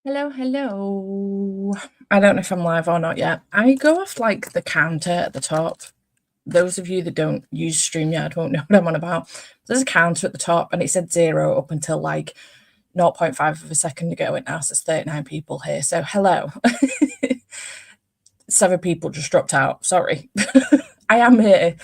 Hello, hello. I don't know if I'm live or not yet. I go off like the counter at the top. Those of you that don't use StreamYard won't know what I'm on about. There's a counter at the top and it said 0 up until like 0.5 of a second ago. It now says 39 people here. So hello. 7 people just dropped out. Sorry. I am here.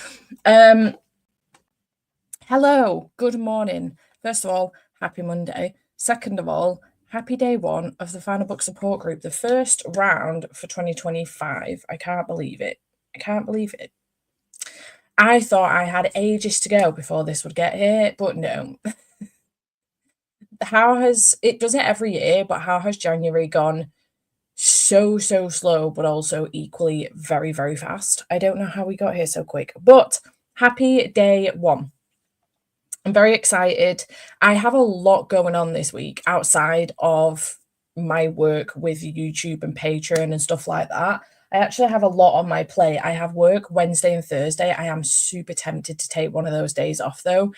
Hello. Good morning. First of all, happy Monday. Second of all, happy day 1 of the Final Book Support Group, the first round for 2025. I can't believe it. I can't believe it. I thought I had ages to go before this would get here, but no. It does it every year, but how has January gone so slow, but also equally very, very fast? I don't know how we got here so quick, but happy day 1. I'm very excited. I have a lot going on this week outside of my work with YouTube and Patreon and stuff like that. I actually have a lot on my plate. I have work Wednesday and Thursday. I am super tempted to take one of those days off though.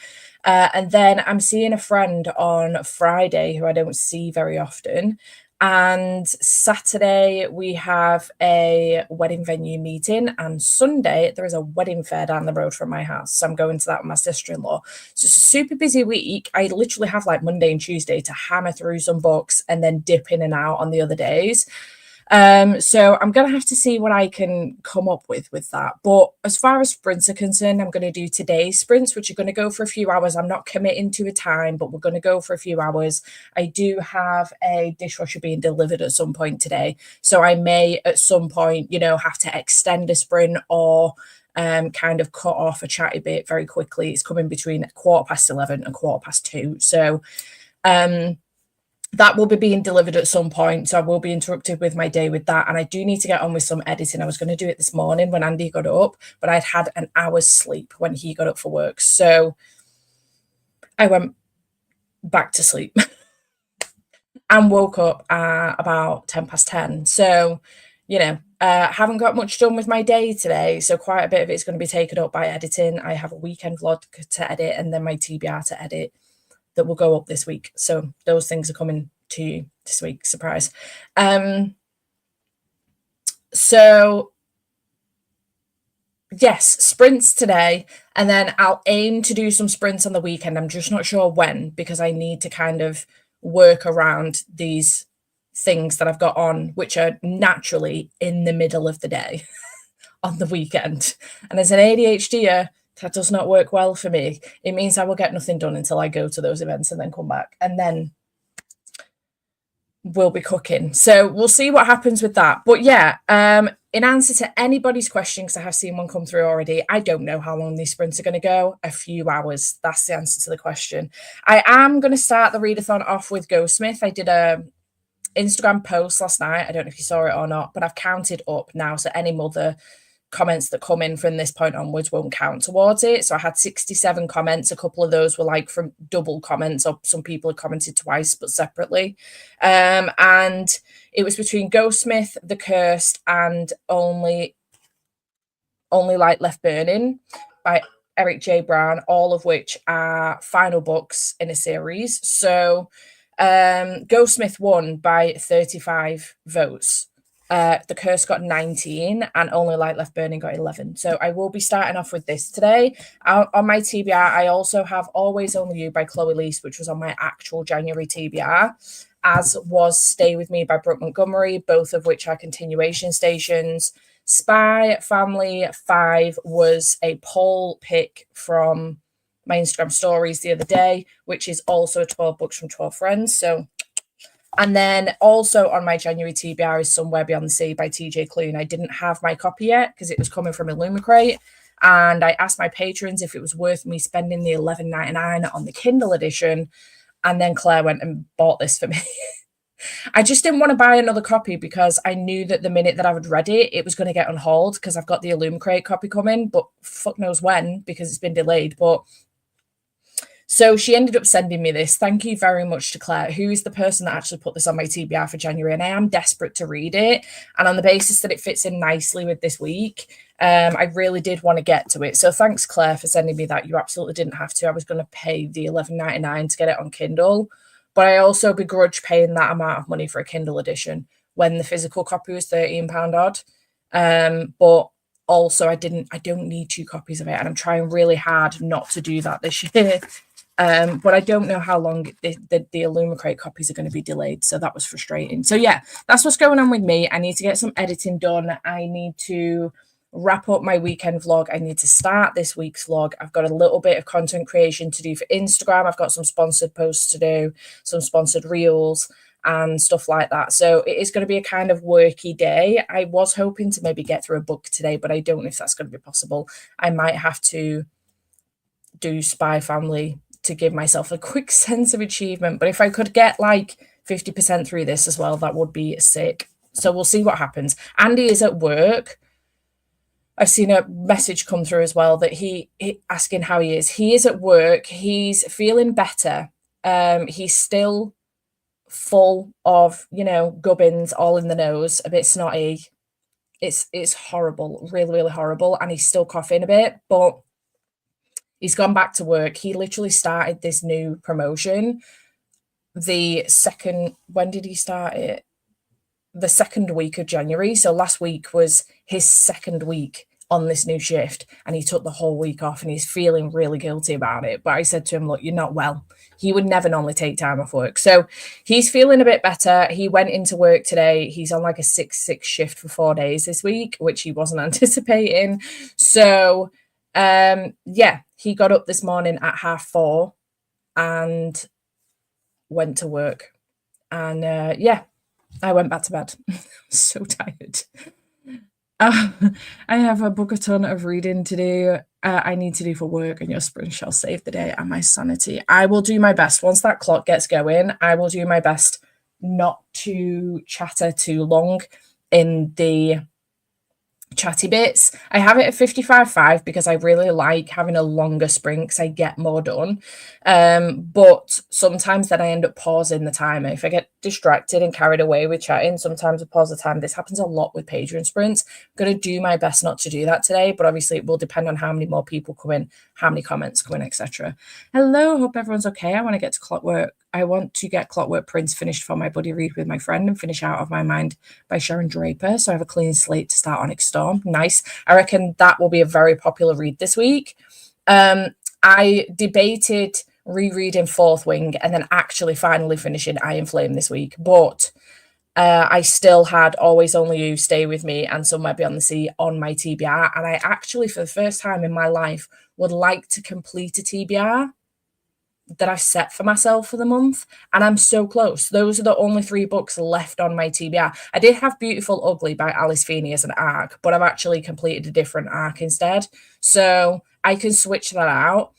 And then I'm seeing a friend on Friday who I don't see very often. And Saturday we have a wedding venue meeting, and Sunday there is a wedding fair down the road from my house. So I'm going to that with my sister-in-law. So it's a super busy week. I literally have like Monday and Tuesday to hammer through some books and then dip in and out on the other days. So I'm going to have to see what I can come up with that. But as far as sprints are concerned, I'm going to do today's sprints, which are going to go for a few hours. I'm not committing to a time, but we're going to go for a few hours. I do have a dishwasher being delivered at some point today. So I may at some point, have to extend a sprint or kind of cut off a chatty bit very quickly. It's coming between 11:15 and 2:15. So, that will be being delivered at some point, so I will be interrupted with my day with that. And I do need to get on with some editing. I was going to do it this morning when Andy got up, but I'd had an hour's sleep when he got up for work, so I went back to sleep and woke up at about 10:10. So haven't got much done with my day today, so quite a bit of it's going to be taken up by editing. I have a weekend vlog to edit and then my TBR to edit that will go up this week. So those things are coming to you this week. Surprise. So yes, sprints today, and then I'll aim to do some sprints on the weekend. I'm just not sure when, because I need to kind of work around these things that I've got on, which are naturally in the middle of the day on the weekend. And as an ADHDer, that does not work well for me. It means I will get nothing done until I go to those events and then come back, and then we'll be cooking. So we'll see what happens with that. But yeah, in answer to anybody's question, because I have seen one come through already, I don't know how long these sprints are going to go. A few hours. That's the answer to the question. I am going to start the readathon off with Ghostsmith. I did a Instagram post last night. I don't know if you saw it or not, but I've counted up now. So any mother comments that come in from this point onwards won't count towards it. So I had 67 comments. A couple of those were like from double comments, or some people had commented twice but separately. And it was between Ghostsmith, The Cursed, and Only Light Left Burning by Eric J. Brown, all of which are final books in a series. So Ghostsmith won by 35 votes. The Curse got 19 and Only Light Left Burning got 11. So I will be starting off with this today. On my TBR, I also have Always Only You by Chloe Lease, which was on my actual January TBR, as was Stay With Me by Brooke Montgomery, both of which are continuation stations. Spy Family 5 was a poll pick from my Instagram stories the other day, which is also 12 books from 12 friends. So, and then also on my January TBR is Somewhere Beyond the Sea by TJ Klune. I didn't have my copy yet because it was coming from Illumicrate, and I asked my patrons if it was worth me spending the $11.99 on the Kindle edition, and then Claire went and bought this for me. I just didn't want to buy another copy because I knew that the minute that I would read it, it was going to get on hold because I've got the Illumicrate copy coming, but fuck knows when because it's been delayed. But so she ended up sending me this. Thank you very much to Claire, who is the person that actually put this on my TBR for January. And I am desperate to read it. And on the basis that it fits in nicely with this week, I really did want to get to it. So thanks, Claire, for sending me that. You absolutely didn't have to. I was going to pay the $11.99 to get it on Kindle. but I also begrudge paying that amount of money for a Kindle edition when the physical copy was £13 odd. But also I don't need 2 copies of it, and I'm trying really hard not to do that this year. But I don't know how long the Illumicrate copies are going to be delayed, so that was frustrating. So yeah, that's what's going on with me. I need to get some editing done. I need to wrap up my weekend vlog. I need to start this week's vlog. I've got a little bit of content creation to do for Instagram. I've got some sponsored posts to do, some sponsored reels and stuff like that. So it is going to be a kind of worky day. I was hoping to maybe get through a book today, but I don't know if that's going to be possible. I might have to do Spy Family to give myself a quick sense of achievement. But if I could get like 50% through this as well, that would be sick. So we'll see what happens. Andy is at work. I've seen a message come through as well that he asking how he is. He is at work. He's feeling better. He's still full of, gubbins all in the nose, a bit snotty. It's horrible, really, really horrible. And he's still coughing a bit, but he's gone back to work. He literally started this new promotion when did he start it? The 2nd week of January. So last week was his 2nd week on this new shift, and he took the whole week off, and he's feeling really guilty about it. But I said to him, look, you're not well. He would never normally take time off work. So he's feeling a bit better. He went into work today. He's on like a 6-6 shift for 4 days this week, which he wasn't anticipating. So yeah, he got up this morning at 4:30 and went to work. And yeah, I went back to bed. So tired. I have a bookathon of reading to do. I need to do for work, and your sprint shall save the day and my sanity. I will do my best. Once that clock gets going, I will do my best not to chatter too long in the chatty bits. I have it at 55.5 because I really like having a longer sprint because I get more done. But sometimes then I end up pausing the timer. If I get distracted and carried away with chatting, sometimes I pause the time. This happens a lot with Patreon sprints. I'm going to do my best not to do that today, but obviously it will depend on how many more people come in, how many comments come in, etc. Hello, hope everyone's okay. I want to get to Clockwork. I want to get Clockwork Prince finished for my buddy read with my friend and finish Out of My Mind by Sharon Draper. So I have a clean slate to start Onyx Storm. Nice. I reckon that will be a very popular read this week. I debated rereading Fourth Wing and then actually finally finishing Iron Flame this week. But I still had Always Only You, Stay With Me, and Some Might Be on the Sea on my TBR. And I actually, for the first time in my life, would like to complete a TBR that I've set for myself for the month, and I'm so close. Those are the only 3 books left on my TBR. I did have Beautiful Ugly by Alice Feeney as an arc, but I've actually completed a different arc instead, so I can switch that out.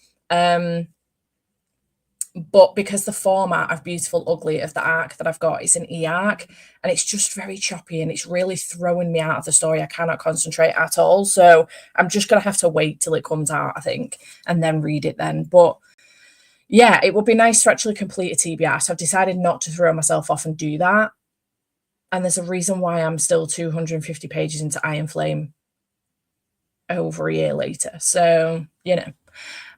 But because the format of Beautiful Ugly of the arc that I've got is an e-arc, and it's just very choppy and it's really throwing me out of the story. I cannot concentrate at all, so I'm just gonna have to wait till it comes out, I think, and then read it then. But yeah, it would be nice to actually complete a TBR. So I've decided not to throw myself off and do that. And there's a reason why I'm still 250 pages into Iron Flame over a year later. So,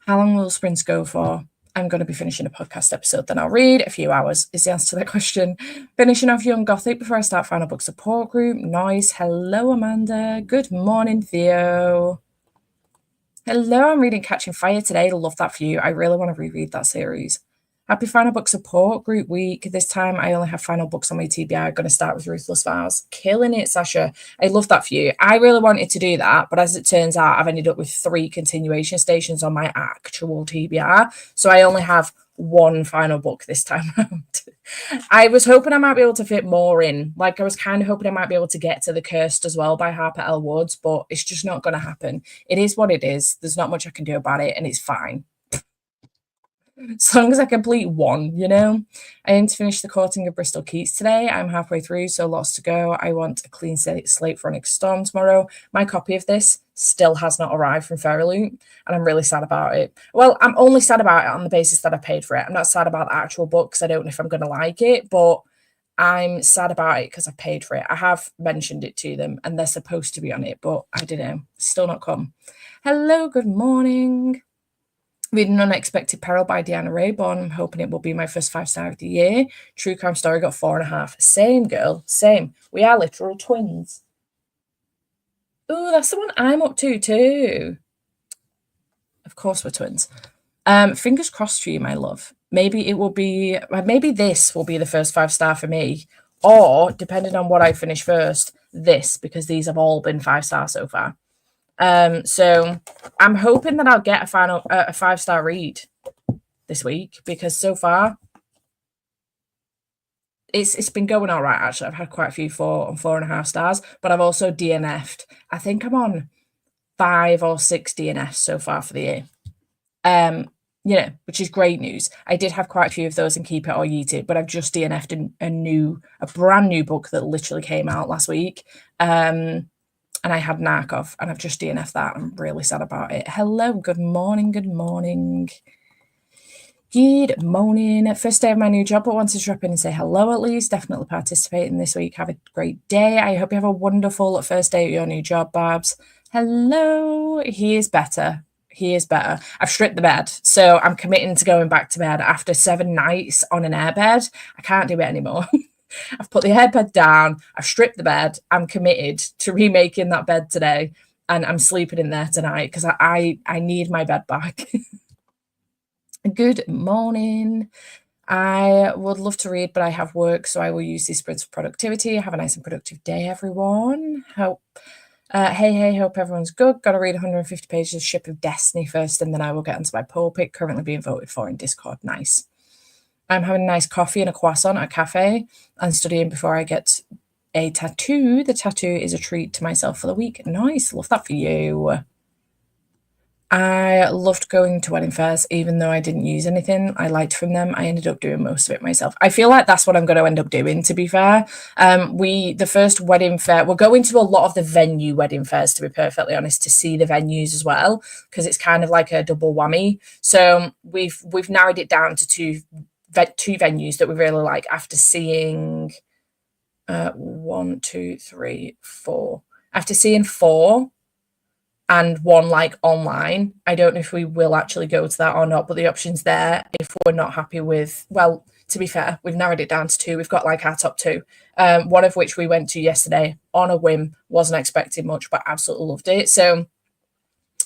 how long will sprints go for? I'm going to be finishing a podcast episode, then I'll read. A few hours is the answer to that question. Finishing off Young Gothic before I start Final Book Support Group. Nice. Hello, Amanda. Good morning, Theo. Hello, I'm reading Catching Fire today. Love that for you. I really want to reread that series. Happy Final Book Support Group week. This time I only have final books on my TBR. I'm going to start with Ruthless Vows. Killing it, Sasha. I love that for you. I really wanted to do that, but as it turns out, I've ended up with 3 continuation stations on my actual TBR. So I only have 1 final book this time around. I was hoping I might be able to fit more in. Like, I was kind of hoping I might be able to get to The Cursed as well by Harper L. Woods, but it's just not going to happen. It is what it is. There's not much I can do about it, and it's fine. As long as I complete 1, I aim to finish The Courting of Bristol Keats today. I'm halfway through, so lots to go. I want a clean slate for Onyx Storm tomorrow. My copy of this still has not arrived from Fairyloot, and I'm really sad about it. Well, I'm only sad about it on the basis that I paid for it. I'm not sad about the actual book because I don't know if I'm going to like it, but I'm sad about it because I paid for it. I have mentioned it to them, and they're supposed to be on it, but I don't know. Still not come. Hello, good morning. Reading Unexpected Peril by Deanna Rayborn. I'm hoping it will be my first 5-star of the year. True Crime Story got 4.5. Same, girl. Same. We are literal twins. Oh, that's the one I'm up to too. Of course we're twins. Fingers crossed for you, my love. Maybe it will be, maybe this will be the first 5-star for me. Or, depending on what I finish first, this, because these have all been 5-star so far. So I'm hoping that I'll get a 5-star read this week, because so far it's been going all right. Actually, I've had quite a few 4 and 4.5 stars, but I've also DNF'd. I think I'm on 5 or 6 DNFs so far for the year. Which is great news. I did have quite a few of those in Keep It or Yeet It, but I've just DNF'd a brand new book that literally came out last week. And I had Narkov, and I've just DNF'd that. I'm really sad about it. Hello, good morning, good morning. Good morning. First day of my new job, but wanted to drop in and say hello at least. Definitely participating this week. Have a great day. I hope you have a wonderful first day at your new job, Babs. Hello. He is better. He is better. I've stripped the bed, so I'm committing to going back to bed after 7 nights on an airbed. I can't do it anymore. I've put the airbed down. I've stripped the bed. I'm committed to remaking that bed today, and I'm sleeping in there tonight because I need my bed back. Good morning. I would love to read, but I have work, so I will use these sprints for productivity. Have a nice and productive day, everyone. Hey, hope everyone's good. Got to read 150 pages of Ship of Destiny first, and then I will get onto my poll pick, currently being voted for in Discord. Nice. I'm having a nice coffee and a croissant at a cafe and studying before I get a tattoo. The tattoo is a treat to myself for the week. Nice. Love that for you. I loved going to wedding fairs, even though I didn't use anything I liked from them. I ended up doing most of it myself. I feel like that's what I'm going to end up doing, to be fair. The first wedding fair, we're going to a lot of the venue wedding fairs, to be perfectly honest, to see the venues as well, because it's kind of like a double whammy. So we've narrowed it down to two venues that we really like after seeing 1, 2, 3, 4. After seeing 4 and 1 like online. I don't know if we will actually go to that or not, but the option's there if we're not happy with, well, to be fair, we've narrowed it down to 2. We've got like our top 2, one of which we went to yesterday on a whim. Wasn't expecting much, but absolutely loved it. So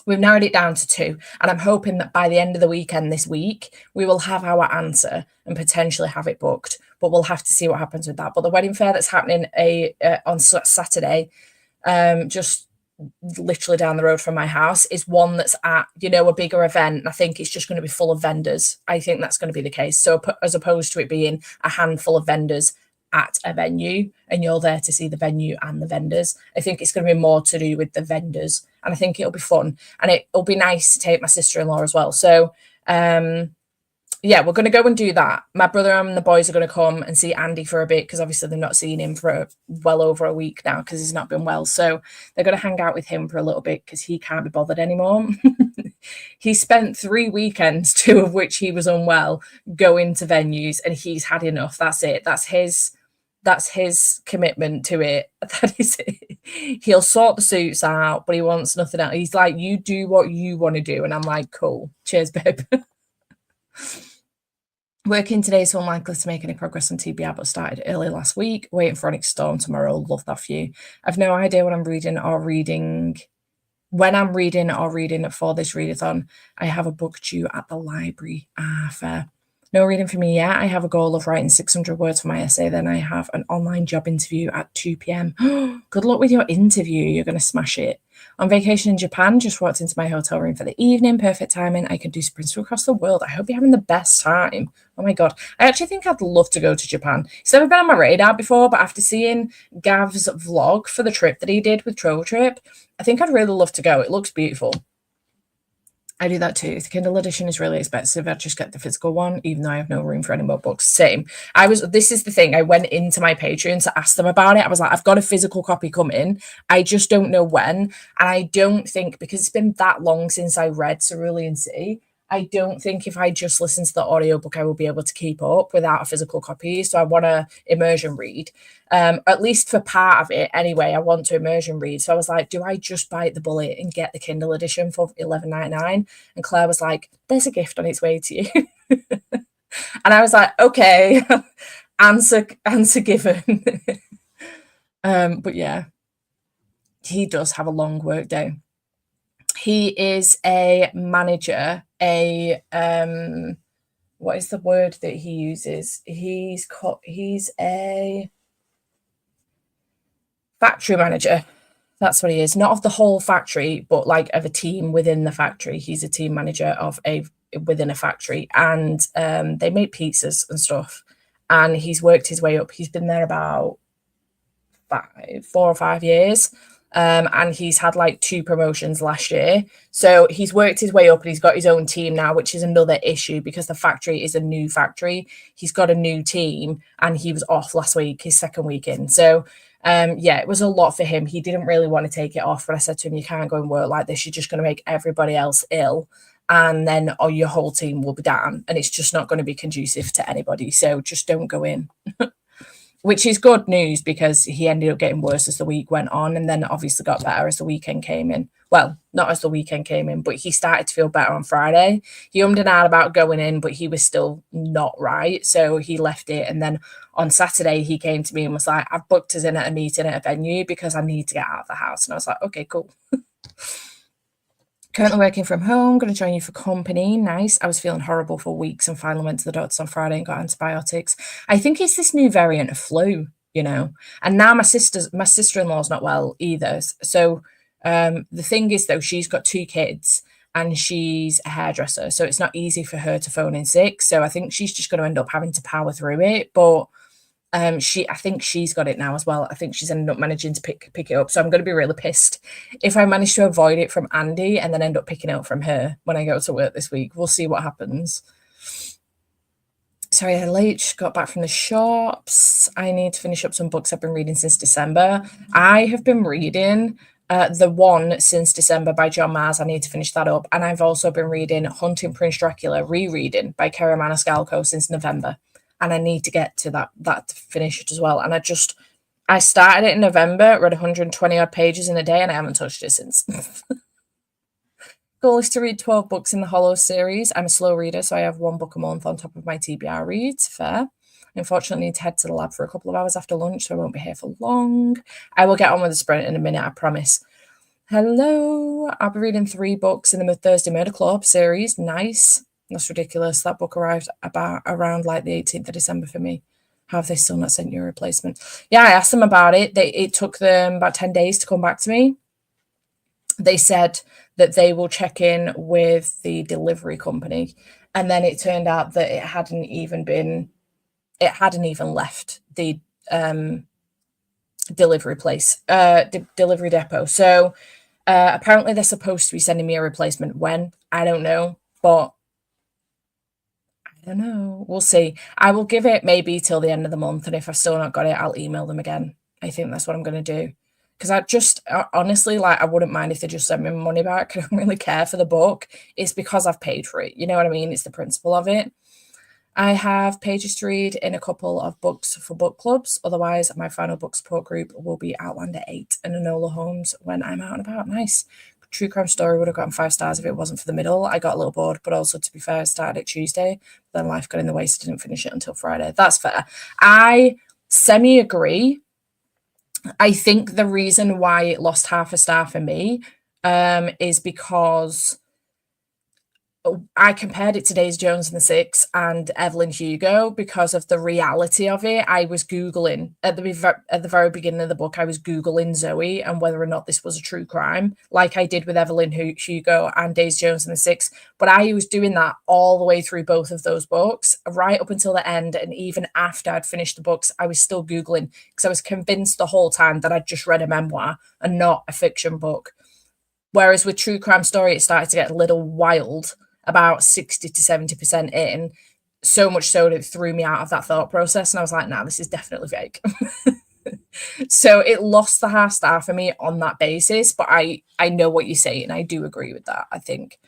we've narrowed it down to 2, and I'm hoping that by the end of the weekend this week, we will have our answer and potentially have it booked, but we'll have to see what happens with that. But the wedding fair that's happening on Saturday, just literally down the road from my house, is one that's at, a bigger event. And I think it's just going to be full of vendors. I think that's going to be the case. So as opposed to it being a handful of vendors at a venue and you're there to see the venue and the vendors, I think it's going to be more to do with the vendors, and I think it'll be fun, and it'll be nice to take my sister-in-law as well. So we're going to go and do that. My brother and the boys are going to come and see Andy for a bit, because obviously they've not seen him for well over a week now because he's not been well. So they're going to hang out with him for a little bit because he can't be bothered anymore. He spent 3 weekends, 2 of which he was unwell, going to venues, and he's had enough. That's it. That's his commitment to it. That is it. He'll sort the suits out, but he wants nothing else. He's like, you do what you want to do. And I'm like, cool. Cheers, babe. Working today, so unlikely to make any progress on TBR, but started early last week. Waiting for Onyx Storm tomorrow. Love that for you. I've no idea when I'm reading or reading for this readathon. I have a book due at the library. Fair. No reading for me yet. I have a goal of writing 600 words for my essay. Then I have an online job interview at 2 p.m. Good luck with your interview. You're going to smash it. On vacation in Japan, just walked into my hotel room for the evening. Perfect timing. I can do sprints across the world. I hope you're having the best time. Oh my God. I actually think I'd love to go to Japan. It's never been on my radar before, but after seeing Gav's vlog for the trip that he did with Troll Trip, I think I'd really love to go. It looks beautiful. I do that too. The Kindle edition is really expensive. I just get the physical one, even though I have no room for any more books. Same. This is the thing. I went into my Patreon to ask them about it. I was like, I've got a physical copy coming. I just don't know when. And I don't think, because it's been that long since I read Cerulean Sea, I don't think if I just listen to the audiobook, I will be able to keep up without a physical copy. So I want to immersion read, at least for part of it anyway. I want to immersion read. So I was like, do I just bite the bullet and get the Kindle edition for $11.99? And Claire was like, there's a gift on its way to you. And I was like, okay, answer given. But yeah, he does have a long work day. He is a manager, what is the word that he uses? He's a factory manager. That's what he is. Not of the whole factory, but like of a team within the factory. He's a team manager within a factory, and they make pizzas and stuff. And he's worked his way up. He's been there about 4 or 5 years. And he's had like 2 promotions last year. So he's worked his way up and he's got his own team now, which is another issue because the factory is a new factory. He's got a new team and he was off last week, his second week in. So yeah, it was a lot for him. He didn't really want to take it off, but I said to him, you can't go and work like this. You're just going to make everybody else ill. And then your whole team will be down and it's just not going to be conducive to anybody. So just don't go in. Which is good news because he ended up getting worse as the week went on and then obviously got better as the weekend came in. Well, not as the weekend came in, but he started to feel better on Friday. He ummed and ahed about going in, but he was still not right. So he left it. And then on Saturday, he came to me and was like, I've booked us in at a meeting at a venue because I need to get out of the house. And I was like, okay, cool. Currently working from home, going to join you for company. Nice. I was feeling horrible for weeks and finally went to the doctors on Friday and got antibiotics. I think it's this new variant of flu, and now my sister-in-law's not well either. So the thing is though, she's got 2 kids and she's a hairdresser. So it's not easy for her to phone in sick. So I think she's just going to end up having to power through it. But I think she's got it now as well. I think she's ended up managing to pick it up. So I'm going to be really pissed if I manage to avoid it from Andy and then end up picking it up from her when I go to work this week. We'll see what happens. Sorry, I late. Just got back from the shops. I need to finish up some books I've been reading since December. I have been reading The One since December by John Mars. I need to finish that up. And I've also been reading Hunting Prince Dracula, rereading by Kara Maniscalco since November. And I need to get to that finished as well. And I started it in November, read 120 odd pages in a day, and I haven't touched it since. Goal is to read 12 books in the Hollow series. I'm a slow reader, so I have 1 book a month on top of my TBR reads. Fair. Unfortunately, I need to head to the lab for a couple of hours after lunch, so I won't be here for long. I will get on with the sprint in a minute, I promise. Hello. I'll be reading 3 books in the Thursday Murder Club series. Nice. That's ridiculous. That book arrived around like the 18th of December for me. How have they still not sent you a replacement? Yeah, I asked them about it. It took them about 10 days to come back to me. They said that they will check in with the delivery company. And then it turned out that it hadn't even left the delivery place, delivery depot. So apparently they're supposed to be sending me a replacement. When? I don't know. But I don't know. We'll see. I will give it maybe till the end of the month. And if I've still not got it, I'll email them again. I think that's what I'm going to do. Because I just, honestly, I wouldn't mind if they just sent me my money back. I don't really care for the book. It's because I've paid for it. You know what I mean? It's the principle of it. I have pages to read in a couple of books for book clubs. Otherwise, my final book support group will be Outlander 8 and Enola Holmes when I'm out and about. Nice. True crime story would have gotten 5 stars if it wasn't for the middle. I got a little bored, but also, to be fair, I started it Tuesday. Then life got in the way, so I didn't finish it until Friday. That's fair. I semi-agree. I think the reason why it lost half a star for me is because I compared it to Daisy Jones and the Six and Evelyn Hugo because of the reality of it. I was Googling at the very beginning of the book, I was Googling Zoe and whether or not this was a true crime, like I did with Evelyn Hugo and Daisy Jones and the Six. But I was doing that all the way through both of those books, right up until the end. And even after I'd finished the books, I was still Googling because I was convinced the whole time that I'd just read a memoir and not a fiction book. Whereas with True Crime Story, it started to get a little wild about 60 to 70% in, so much so that it threw me out of that thought process. And I was like, nah, this is definitely fake. So it lost the half star for me on that basis. But I know what you're saying. I do agree with that, I think.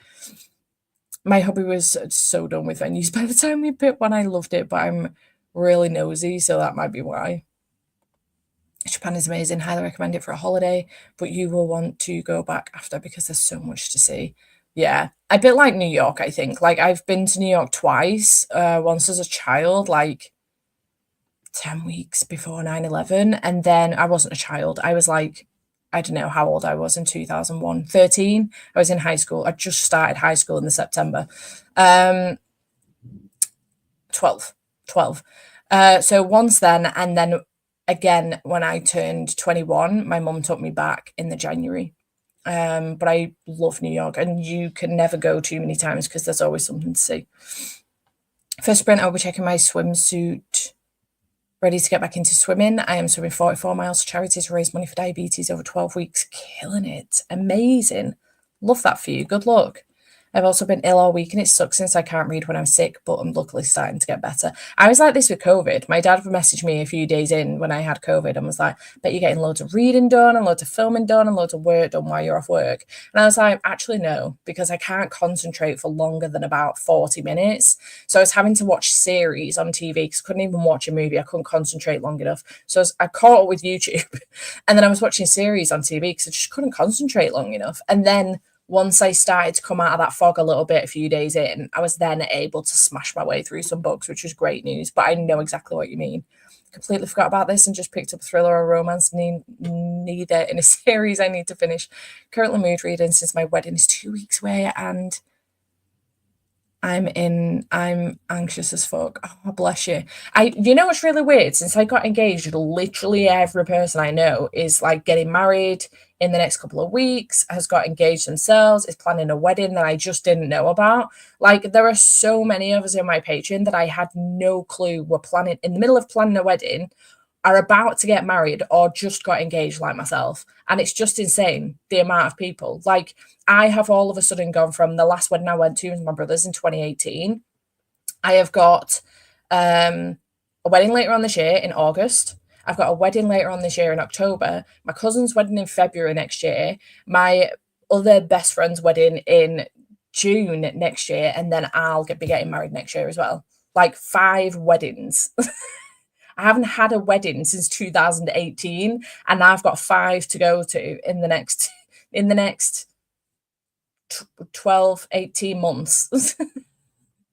My hubby was so done with venues by the time we picked one. I loved it, but I'm really nosy, so that might be why. Japan is amazing. Highly recommend it for a holiday, but you will want to go back after because there's so much to see. Yeah, a bit like New York, I think. Like I've been to New York twice. Once as a child, like 10 weeks before 9/11, and then I wasn't a child. I was like, I don't know how old I was in 2001, 13. I was in high school. I just started high school in the September. 12. 12. So once then, and then again when I turned 21, my mum took me back in the January. But I love New York, and you can never go too many times because there's always something to see. First sprint, I'll be checking my swimsuit. Ready to get back into swimming. I am swimming 44 miles for charity to raise money for diabetes over 12 weeks. Killing it. Amazing. Love that for you. Good luck. I've also been ill all week and it sucks since I can't read when I'm sick, but I'm luckily starting to get better. I was like this with COVID. My dad messaged me a few days in when I had COVID and was like, bet you're getting loads of reading done and loads of filming done and loads of work done while you're off work. And I was like, actually, no, because I can't concentrate for longer than about 40 minutes. So I was having to watch series on TV because I couldn't even watch a movie. I couldn't concentrate long enough. So I caught up with YouTube and then I was watching series on TV because I just couldn't concentrate long enough. And then once I started to come out of that fog a little bit a few days in, I was then able to smash my way through some books, which was great news. But I know exactly what you mean. Completely forgot about this and just picked up a thriller or romance, neither in a series I need to finish. Currently mood reading since my wedding is 2 weeks away and I'm anxious as fuck. Oh, bless you. You know what's really weird? Since I got engaged, literally every person I know is like getting married in the next couple of weeks, has got engaged themselves, is planning a wedding that I just didn't know about. Like there are so many of us in my Patreon that I had no clue were planning in the middle of planning a wedding, are about to get married or just got engaged like myself. And it's just insane the amount of people. Like I have all of a sudden gone from the last wedding I went to with my brothers in 2018. I have got a wedding later on this year in August. I've got a wedding later on this year in October. My cousin's wedding in February next year. My other best friend's wedding in June next year. And then I'll be getting married next year as well. Like 5 weddings. I haven't had a wedding since 2018, and I've got 5 to go to in the next 12, 18 months.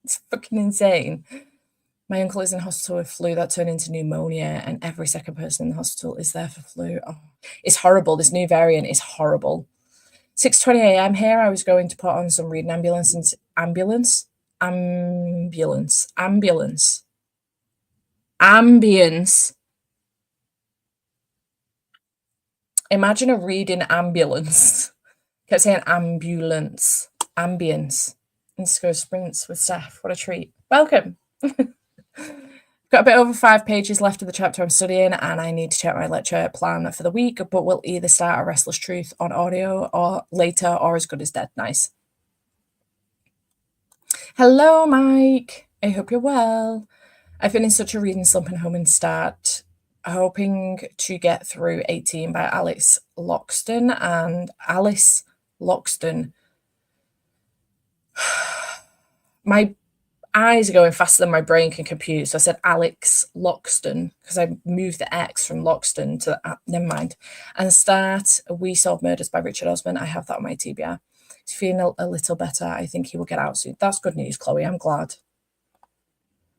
It's fucking insane. My uncle is in hospital with flu that turned into pneumonia, and every second person in the hospital is there for flu. Oh, it's horrible. This new variant is horrible. 6:20 a.m. here. I was going to put on some reading ambulance. Ambience. Imagine a reading ambulance. Kept saying ambulance. Ambience. Let's go sprints with Steph. What a treat. Welcome. Got a bit over 5 pages left of the chapter I'm studying, and I need to check my lecture plan for the week, but we'll either start A Restless Truth on audio or later or As Good as Dead. Nice. Hello, Mike. I hope you're well. I've been in such a reading slump and home and start hoping to get through 18 by Alice Loxton. And Alice Loxton. My eyes are going faster than my brain can compute. So I said Alex Loxton because I moved the X from Loxton to never mind. And start We Solve Murders by Richard Osman. I have that on my TBR. He's feeling a little better. I think he will get out soon. That's good news, Chloe. I'm glad.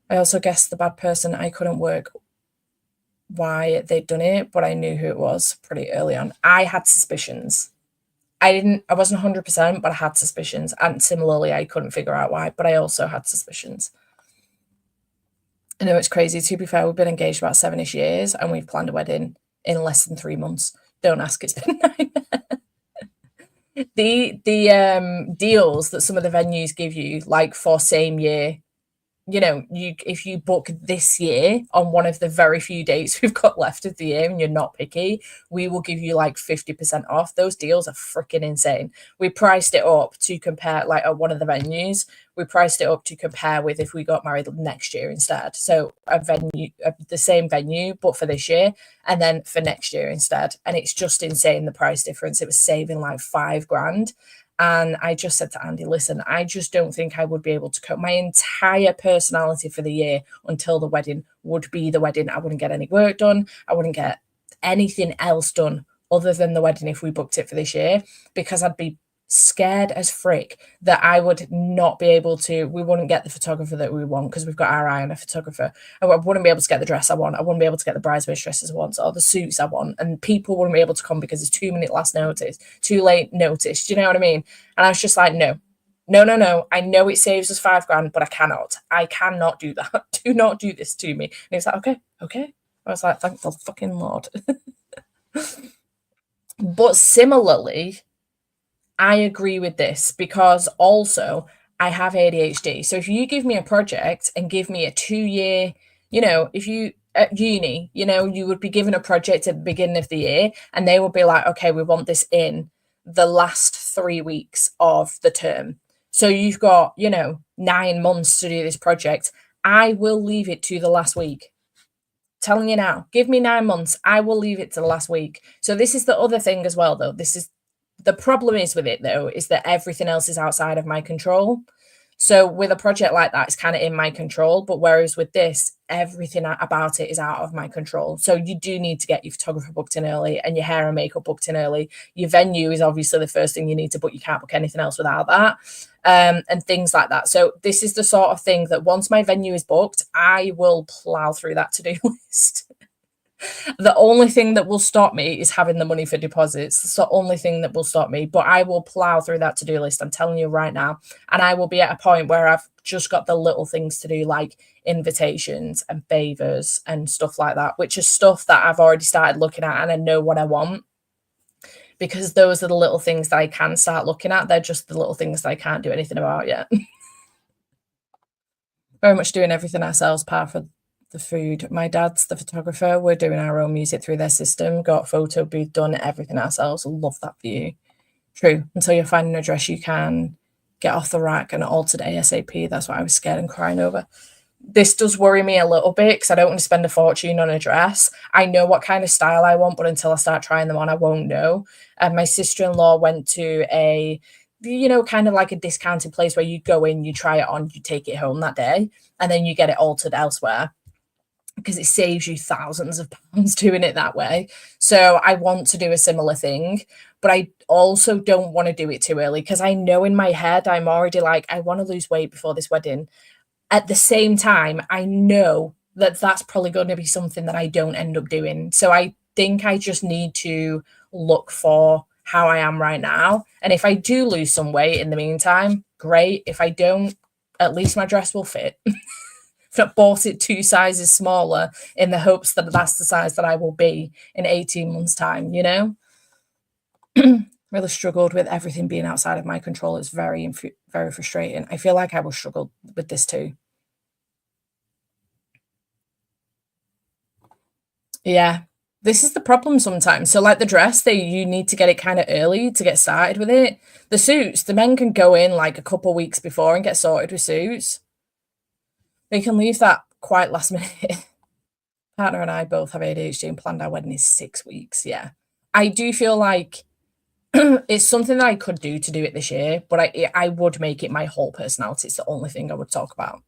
I also guessed the bad person. I couldn't work why they'd done it, but I knew who it was pretty early on. I had suspicions. I wasn't 100%, but I had suspicions. And similarly, I couldn't figure out why, but I also had suspicions. I know it's crazy. To be fair, we've been engaged about 7-ish years and we've planned a wedding in less than 3 months. Don't ask, it's been a nightmare. The deals that some of the venues give you, like for same year, you know, if you book this year on one of the very few dates we've got left of the year and you're not picky, we will give you like 50% off. Those deals are freaking insane. We priced it up to compare, like at one of the venues, we priced it up to compare with if we got married next year instead. So the same venue, but for this year, and then for next year instead. And it's just insane, the price difference. It was saving like $5,000. And I just said to Andy, listen, I just don't think I would be able to cope. My entire personality for the year until the wedding would be the wedding. I wouldn't get any work done. I wouldn't get anything else done other than the wedding if we booked it for this year, because I'd be scared as frick that I would not be able to, we wouldn't get the photographer that we want because we've got our eye on a photographer. I wouldn't be able to get the dress I want. I wouldn't be able to get the bridesmaid dresses I want or the suits I want. And people wouldn't be able to come because it's 2 minute last notice, too late notice. Do you know what I mean? And I was just like, no. I know it saves us £5,000, but I cannot do that. Do not do this to me. And he was like, okay. I was like, thank the fucking Lord. But similarly, I agree with this because also I have ADHD. So if you give me a project and give me a 2-year, if you at uni, you would be given a project at the beginning of the year and they would be like, okay, we want this in the last 3 weeks of the term. So you've got, 9 months to do this project. I will leave it to the last week. Telling you now, give me 9 months. I will leave it to the last week. So this is the other thing as well, though. The problem is with it, though, is that everything else is outside of my control. So with a project like that, it's kind of in my control. But whereas with this, everything about it is out of my control. So you do need to get your photographer booked in early and your hair and makeup booked in early. Your venue is obviously the first thing you need to book. You can't book anything else without that. And things like that. So this is the sort of thing that once my venue is booked, I will plow through that to-do list. The only thing that will stop me is having the money for deposits. It's the only thing that will stop me, but I will plow through that to-do list. I'm telling you right now. And I will be at a point where I've just got the little things to do, like invitations and favors and stuff like that, which is stuff that I've already started looking at and I know what I want. Because those are the little things that I can start looking at. They're just the little things that I can't do anything about yet. Very much doing everything ourselves, apart from the food. My dad's the photographer. We're doing our own music through their system. Got photo booth done, everything ourselves. Love that for you. True. Until you find an address you can get off the rack and altered ASAP. That's what I was scared and crying over. This does worry me a little bit because I don't want to spend a fortune on a dress. I know what kind of style I want, but until I start trying them on, I won't know. And my sister-in-law went to a, kind of like a discounted place where you go in, you try it on, you take it home that day, and then you get it altered elsewhere because it saves you thousands of pounds doing it that way. So I want to do a similar thing, but I also don't want to do it too early because I know in my head, I'm already like, I want to lose weight before this wedding. At the same time, I know that that's probably going to be something that I don't end up doing. So I think I just need to look for how I am right now. And if I do lose some weight in the meantime, great. If I don't, at least my dress will fit. If I bought it 2 sizes smaller in the hopes that that's the size that I will be in 18 months' time, Really struggled with everything being outside of my control. It's very, very frustrating. I feel like I will struggle with this too. Yeah, this is the problem sometimes. So like the dress, you need to get it kind of early to get started with it. The suits, the men can go in like a couple weeks before and get sorted with suits. They can leave that quite last minute. Partner and I both have ADHD and planned our wedding is 6 weeks. Yeah. I do feel like it's something that I could do to do it this year, but I would make it my whole personality. It's the only thing I would talk about.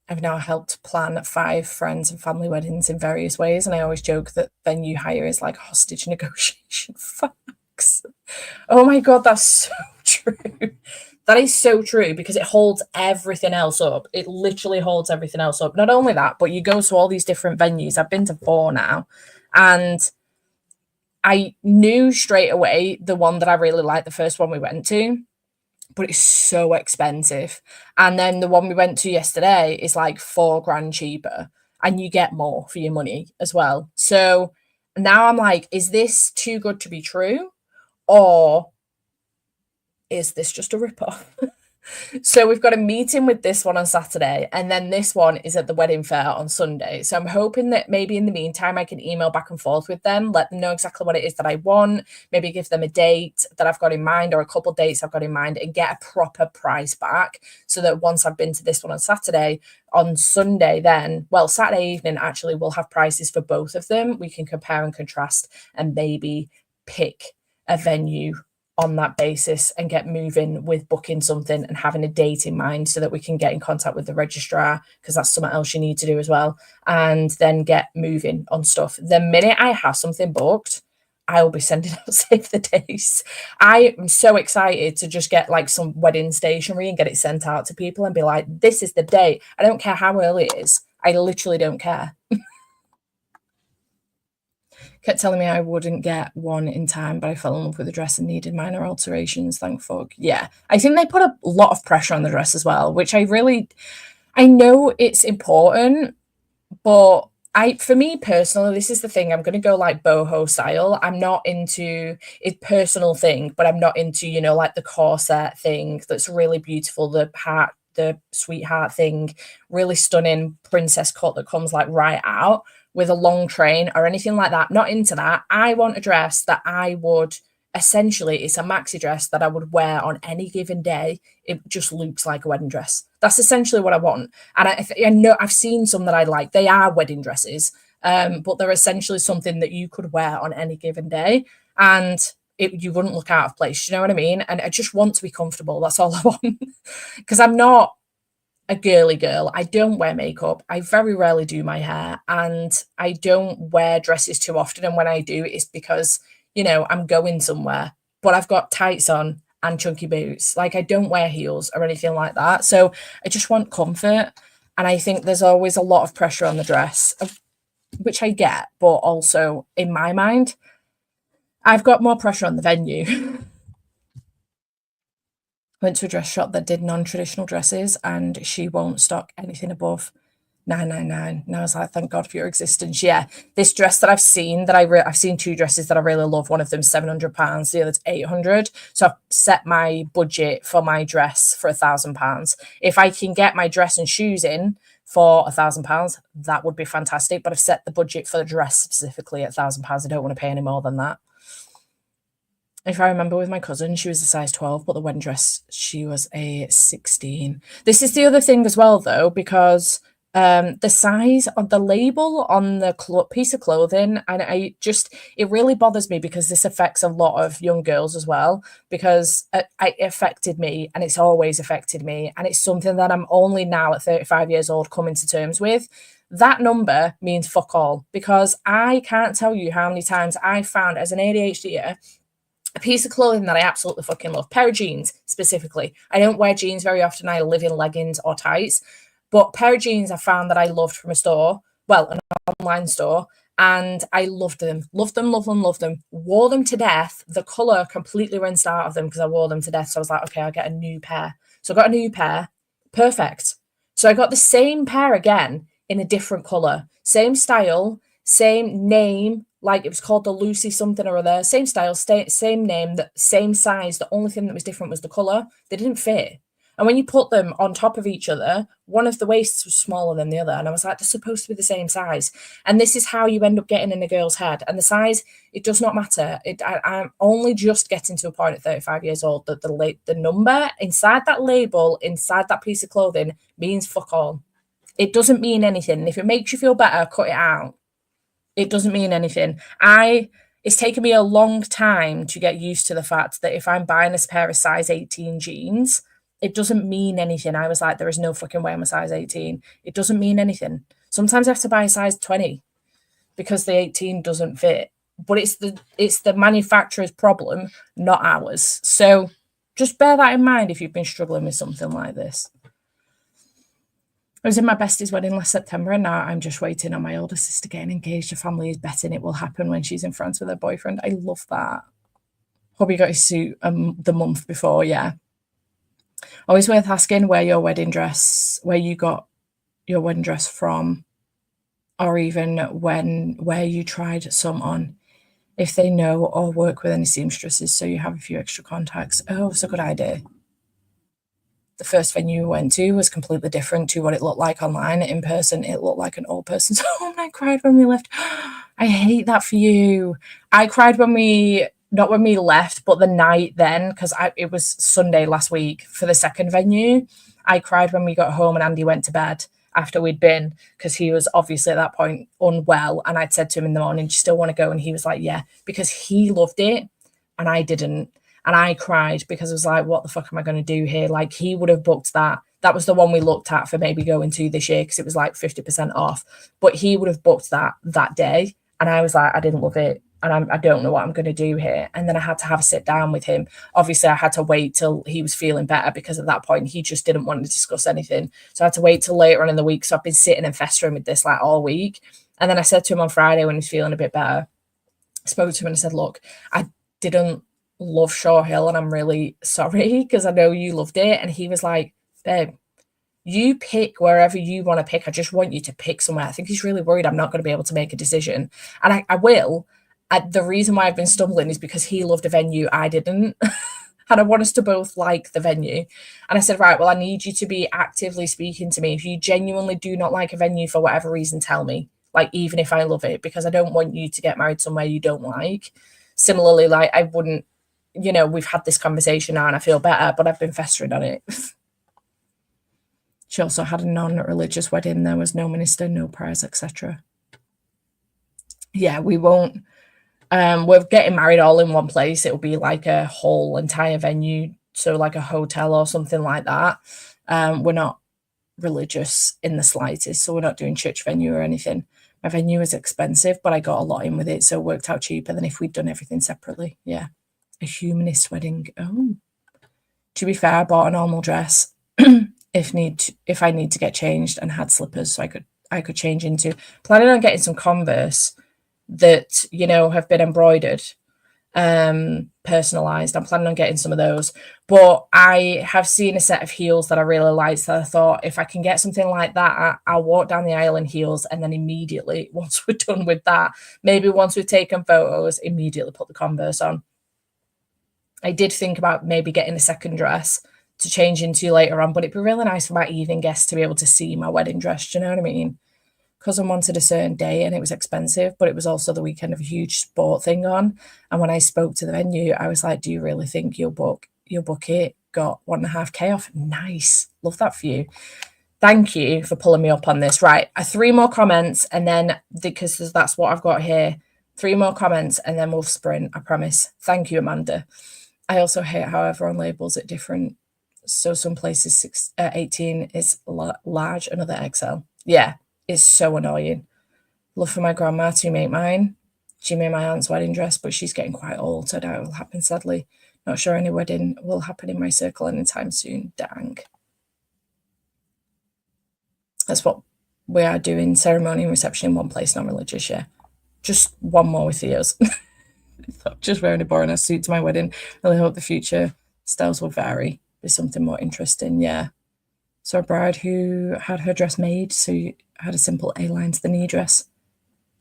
I've now helped plan 5 friends and family weddings in various ways, and I always joke that venue hire is like hostage negotiation. Facts. Oh my God, that's so true. That is so true because it holds everything else up. It literally holds everything else up. Not only that, but you go to all these different venues. I've been to 4 now, and I knew straight away the one that I really liked, the first one we went to, but it's so expensive. And then the one we went to yesterday is like $4,000 cheaper, and you get more for your money as well. So now I'm like, is this too good to be true? Or is this just a ripoff? So we've got a meeting with this one on Saturday, and then this one is at the wedding fair on Sunday. So I'm hoping that maybe in the meantime I can email back and forth with them, let them know exactly what it is that I want, maybe give them a date that I've got in mind or a couple of dates I've got in mind, and get a proper price back so that once I've been to this one on Saturday, on Sunday then, well, Saturday evening actually, we'll have prices for both of them. We can compare and contrast and maybe pick a venue on that basis and get moving with booking something and having a date in mind so that we can get in contact with the registrar, because that's something else you need to do as well, and then get moving on stuff. The minute I have something booked, I will be sending out save the dates. I am so excited to just get like some wedding stationery and get it sent out to people and be like, this is the date. I don't care how early it is. I literally don't care. Kept telling me I wouldn't get one in time, but I fell in love with the dress and needed minor alterations. Thank fuck. Yeah. I think they put a lot of pressure on the dress as well, which I know it's important, but for me personally, this is the thing. I'm going to go like boho style. I'm not into it, personal thing, but I'm not into, like the corset thing that's really beautiful, the sweetheart thing, really stunning princess cut that comes like right out with a long train or anything like that. Not into that. I want a dress that I would essentially, it's a maxi dress that I would wear on any given day. It just looks like a wedding dress. That's essentially what I want. And I know I've seen some that I like. They are wedding dresses, but they're essentially something that you could wear on any given day, and you wouldn't look out of place. You know what I mean? And I just want to be comfortable. That's all I want. Because I'm not a girly girl. I don't wear makeup. I very rarely do my hair, and I don't wear dresses too often. And when I do, it's because, I'm going somewhere, but I've got tights on and chunky boots. Like, I don't wear heels or anything like that. So I just want comfort. And I think there's always a lot of pressure on the dress, which I get, but also in my mind, I've got more pressure on the venue. Went to a dress shop that did non-traditional dresses, and she won't stock anything above 999. And I was like, thank God for your existence. Yeah, this dress that I've seen, I've seen two dresses that I really love. One of them's £700, the other's 800. So I've set my budget for my dress for £1,000. If I can get my dress and shoes in for £1,000, that would be fantastic. But I've set the budget for the dress specifically at £1,000. I don't want to pay any more than that. If I remember with my cousin, she was a size 12, but the wedding dress, she was a 16. This is the other thing as well, though, because the size of the label on the piece of clothing, and it really bothers me because this affects a lot of young girls as well, because it affected me, and it's always affected me, and it's something that I'm only now at 35 years old coming to terms with. That number means fuck all, because I can't tell you how many times I found as an ADHDer a piece of clothing that I absolutely fucking love. Pair of jeans, specifically. I don't wear jeans very often. I live in leggings or tights. But pair of jeans I found that I loved from a store, well, an online store, and I loved them. Loved them, loved them, loved them. Wore them to death. The colour completely rinsed out of them because I wore them to death. So I was like, okay, I'll get a new pair. So I got a new pair. Perfect. So I got the same pair again in a different colour. Same style, same name. Like, it was called the Lucy something or other. Same style, same name, same size. The only thing that was different was the colour. They didn't fit. And when you put them on top of each other, one of the waists was smaller than the other. And I was like, they're supposed to be the same size. And this is how you end up getting in a girl's head. And the size, it does not matter. I'm only just getting to a point at 35 years old that the number inside that label, inside that piece of clothing, means fuck all. It doesn't mean anything. And if it makes you feel better, cut it out. It doesn't mean anything. It's taken me a long time to get used to the fact that if I'm buying a pair of size 18 jeans, it doesn't mean anything. I was like, there is no fucking way I'm a size 18. It doesn't mean anything. Sometimes I have to buy a size 20 because the 18 doesn't fit. But it's the manufacturer's problem, not ours. So just bear that in mind if you've been struggling with something like this. I was in my bestie's wedding last September, and now I'm just waiting on my older sister getting engaged. Her family is betting it will happen when she's in France with her boyfriend. I love that. Hubby got his suit the month before, yeah. Always worth asking where you got your wedding dress from, or even where you tried some on, if they know or work with any seamstresses, so you have a few extra contacts. Oh, it's a good idea. The first venue we went to was completely different to what it looked like online. In person, it looked like an old person's home. I cried when we left. I hate that for you. I cried not when we left, but the night then, because it was Sunday last week for the second venue. I cried when we got home and Andy went to bed after we'd been, because he was obviously at that point unwell. And I'd said to him in the morning, do you still want to go? And he was like, yeah, because he loved it and I didn't. And I cried because I was like, what the fuck am I going to do here? Like, he would have booked that. That was the one we looked at for maybe going to this year because it was like 50% off. But he would have booked that day. And I was like, I didn't love it. And I don't know what I'm going to do here. And then I had to have a sit down with him. Obviously, I had to wait till he was feeling better because at that point, he just didn't want to discuss anything. So I had to wait till later on in the week. So I've been sitting and festering with this like all week. And then I said to him on Friday when he was feeling a bit better, I spoke to him and I said, look, I didn't love Shaw Hill and I'm really sorry because I know you loved it. And he was like, babe, you pick wherever you want to pick. I just want you to pick somewhere. I think he's really worried I'm not going to be able to make a decision. And I will. The reason why I've been stumbling is because he loved a venue I didn't. And I want us to both like the venue. And I said, right, well, I need you to be actively speaking to me. If you genuinely do not like a venue for whatever reason, tell me. Like, even if I love it, because I don't want you to get married somewhere you don't like. Similarly, like, I wouldn't, we've had this conversation now and I feel better, but I've been festering on it. She also had a non-religious wedding. There was no minister, no prayers, etc. Yeah, we won't. We're getting married all in one place. It'll be like a whole entire venue, so like a hotel or something like that. We're not religious in the slightest, so we're not doing church venue or anything. My venue is expensive, but I got a lot in with it, so it worked out cheaper than if we'd done everything separately. Yeah, a humanist wedding. Oh, to be fair, I bought a normal dress if I need to get changed and had slippers, so I could change into. Planning on getting some Converse that have been embroidered, personalized. I'm planning on getting some of those, but I have seen a set of heels that I really like, so I thought if I can get something like that, I'll walk down the aisle in heels, and then immediately once we're done with that, maybe once we've taken photos, immediately put the Converse on. I did think about maybe getting a second dress to change into later on, but it'd be really nice for my evening guests to be able to see my wedding dress. Do you know what I mean? Cousin wanted a certain day and it was expensive, but it was also the weekend of a huge sport thing on. And when I spoke to the venue, I was like, do you really think you'll book it? Got 1.5K off. Nice. Love that for you. Thank you for pulling me up on this. Right. 3 more comments and then, because that's what I've got here, 3 more comments and then we'll sprint. I promise. Thank you, Amanda. I also hate how everyone labels it different. So some places 18 is large, another XL. Yeah. Is so annoying. Love for my grandma to make mine. She made my aunt's wedding dress, but she's getting quite old, so I doubt it will happen, sadly. Not sure any wedding will happen in my circle anytime soon. Dang. That's what we are doing, ceremony and reception in one place, non-religious, yeah. Just one more with Theo's. Just wearing a boring ass suit to my wedding. Really hope the future styles will vary. Be something more interesting, yeah. So a bride who had her dress made, so had a simple A-line to the knee dress.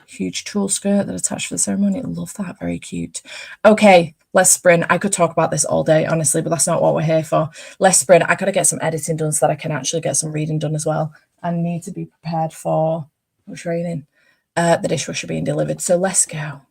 Huge tulle skirt that attached for the ceremony. I love that. Very cute. Okay, let's sprint. I could talk about this all day, honestly, but that's not what we're here for. Let's sprint. I got to get some editing done so that I can actually get some reading done as well. I need to be prepared for what's raining. The dishwasher being delivered. So let's go.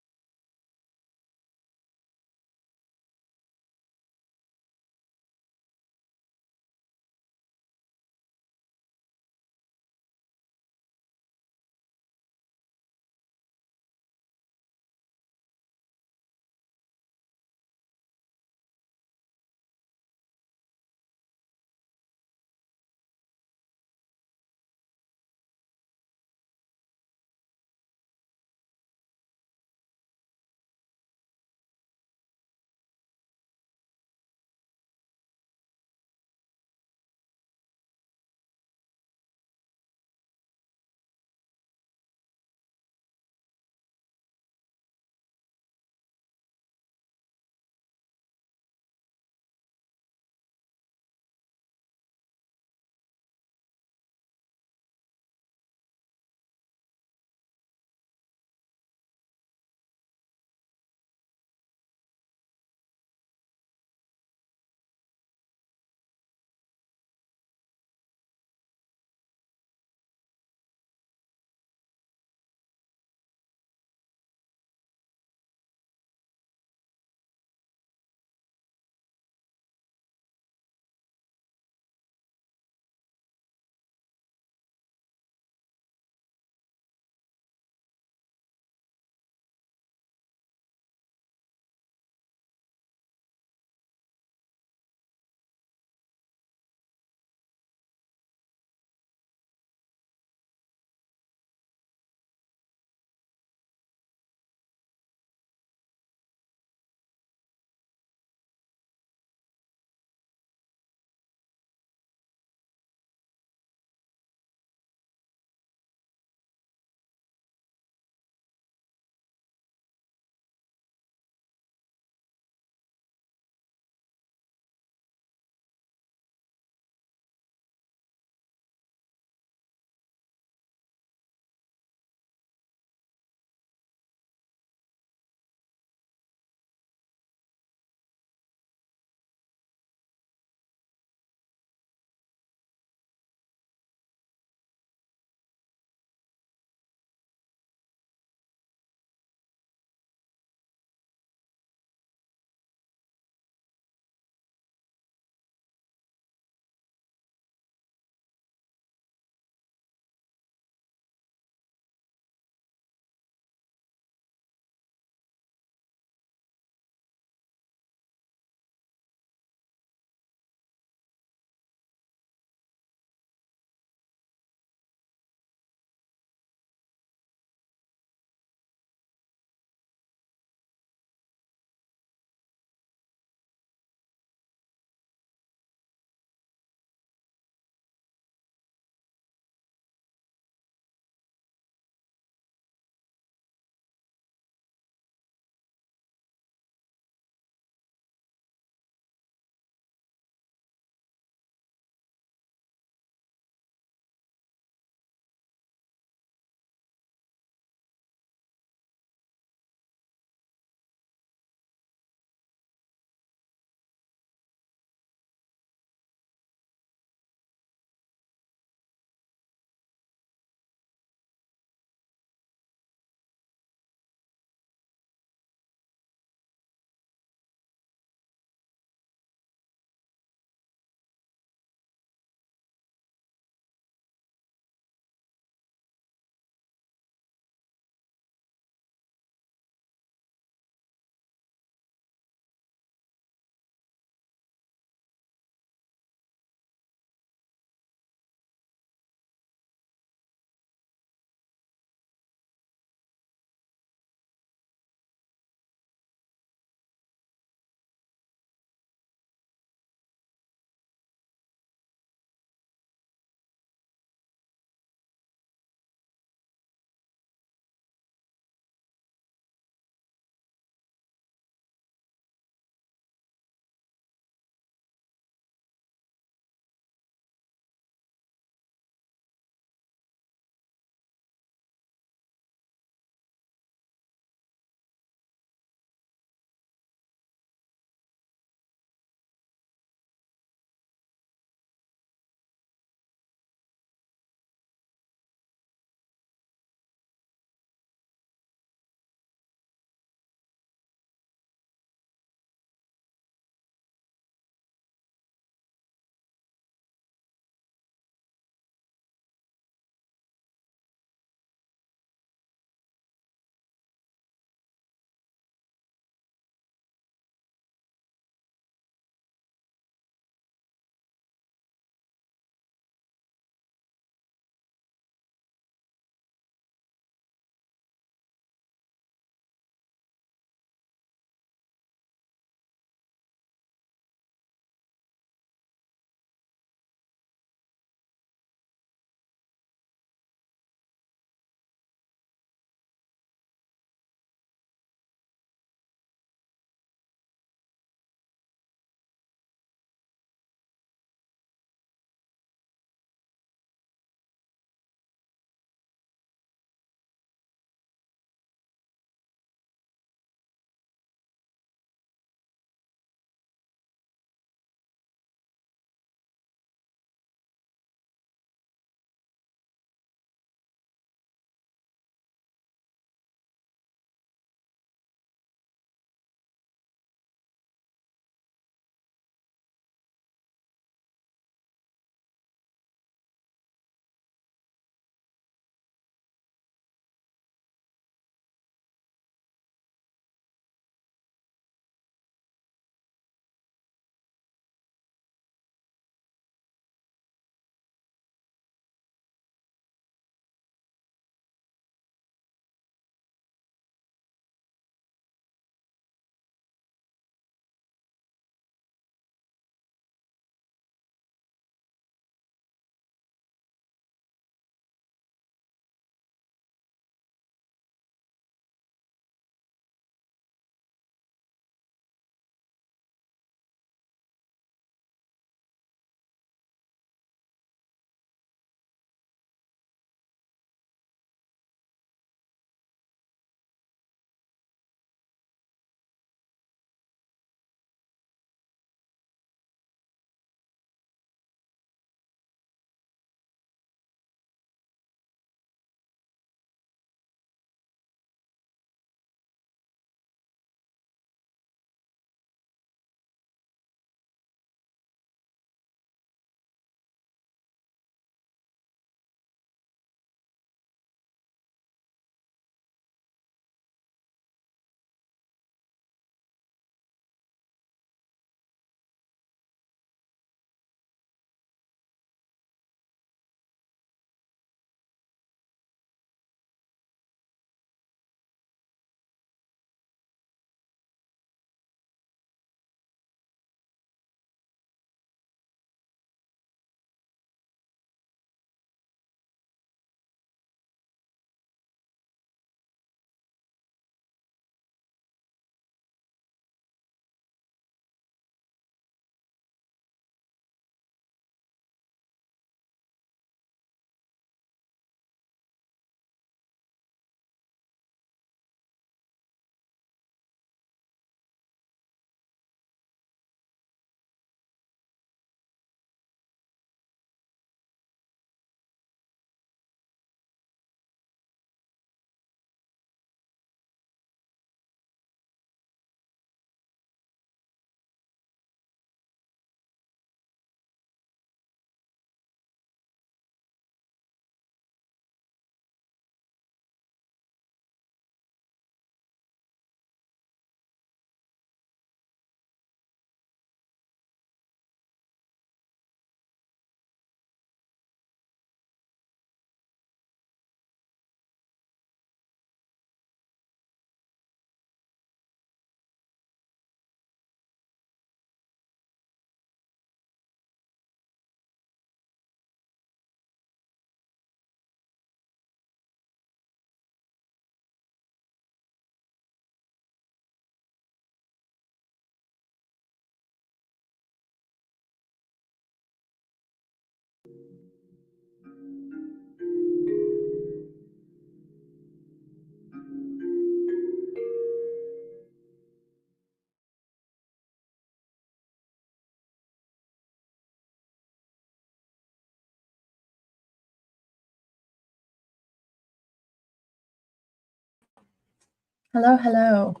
Hello, hello.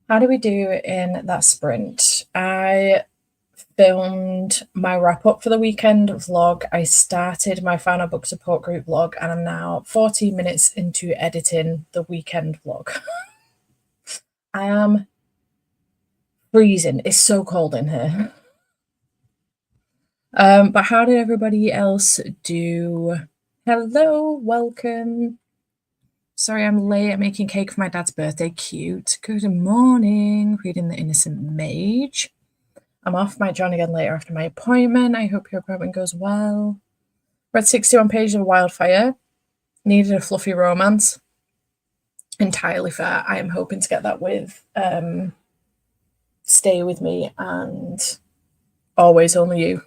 How do we do in that sprint? I filmed my wrap up for the weekend vlog. I started my final book support group vlog, and I'm now 14 minutes into editing the weekend vlog. I am freezing. It's so cold in here. But how did everybody else do? Hello, welcome. Sorry, I'm late. I'm making cake for my dad's birthday. Cute. Good morning. Reading The Innocent Mage. I'm off my John again later after my appointment. I hope your appointment goes well. Read 61 pages of Wildfire. Needed a fluffy romance. Entirely fair. I am hoping to get that with Stay With Me and Always Only You.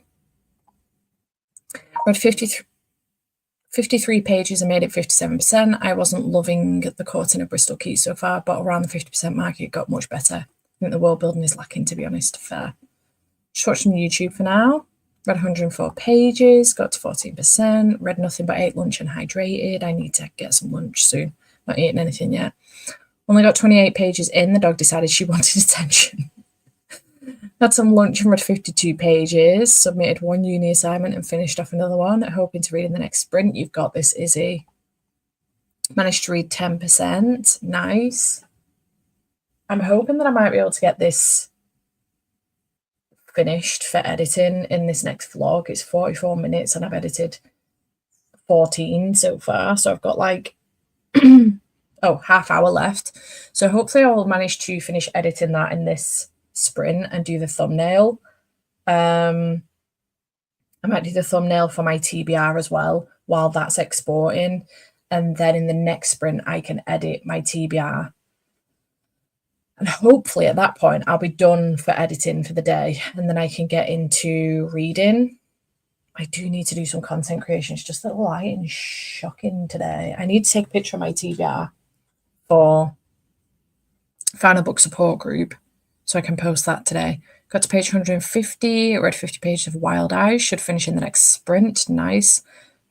Read 53 pages and made it 57%. I wasn't loving the Courting of Bristol Keys so far, but around the 50% mark, it got much better. I think the world building is lacking, to be honest. Fair. Just watch some YouTube for now. Read 104 pages, got to 14%. Read nothing but ate lunch and hydrated. I need to get some lunch soon. Not eating anything yet. Only got 28 pages in. The dog decided she wanted attention. Had some lunch and read 52 pages. Submitted one uni assignment and finished off another one. Hoping to read in the next sprint. You've got this, Izzy. Managed to read 10%. Nice. I'm hoping that I might be able to get this finished for editing in this next vlog. It's 44 minutes and I've edited 14 so far. So I've got like, half hour left. So hopefully I will manage to finish editing that in this sprint and do the thumbnail. I might do the thumbnail for my TBR as well while that's exporting. And then in the next sprint, I can edit my TBR. And hopefully at that point, I'll be done for editing for the day. And then I can get into reading. I do need to do some content creation. It's just that the lighting is shocking today. I need to take a picture of my TBR for Final Book Support Group so I can post that today. Got to page 150, read 50 pages of Wild Eyes, should finish in the next sprint. Nice.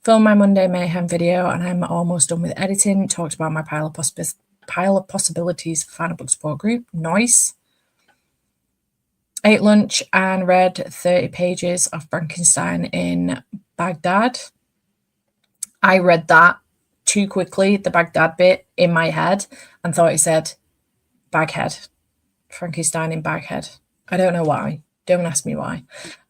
Filmed my Monday Mayhem video and I'm almost done with editing. Talked about my pile of possibilities for Final Book Support Group. Nice. Ate lunch and read 30 pages of Frankenstein in Baghdad. I read that too quickly, the Baghdad bit, in my head, and thought it said Baghead. Frankenstein in Baghead. I don't know why. Don't ask me why.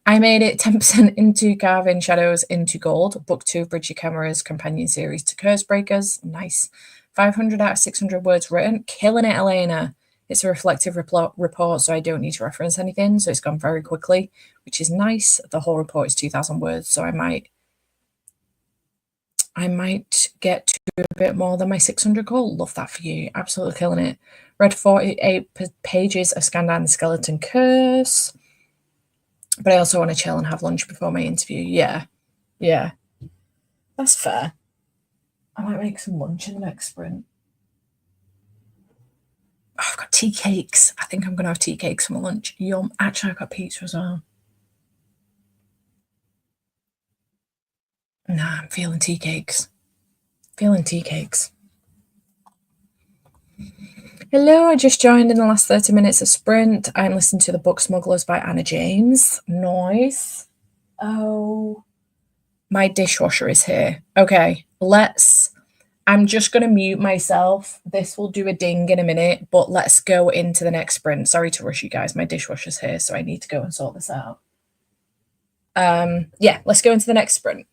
I made it 10% into Carving Shadows into Gold, book 2 of Bridget Kemmerer's companion series to Cursebreakers. Nice. 500 out of 600 words written. Killing it, Elena. It's a reflective report, so I don't need to reference anything, so it's gone very quickly, which is nice. The whole report is 2,000 words, so I might get to a bit more than my 600 goal. Love that for you. Absolutely killing it. Read 48 pages of Scandan the Skeleton Curse. But I also want to chill and have lunch before my interview. Yeah. That's fair. I might make some lunch in the next sprint. Oh, I've got tea cakes. I think I'm going to have tea cakes for my lunch. Yum. Actually, I've got pizza as well. Nah, I'm feeling tea cakes. Hello, I just joined in the last 30 minutes of sprint. I'm listening to The Book Smugglers by Anna James. Nice. Oh, my dishwasher is here. Okay, I'm just going to mute myself. This will do a ding in a minute, but let's go into the next sprint. Sorry to rush you guys. My dishwasher's here, so I need to go and sort this out. Yeah, let's go into the next sprint.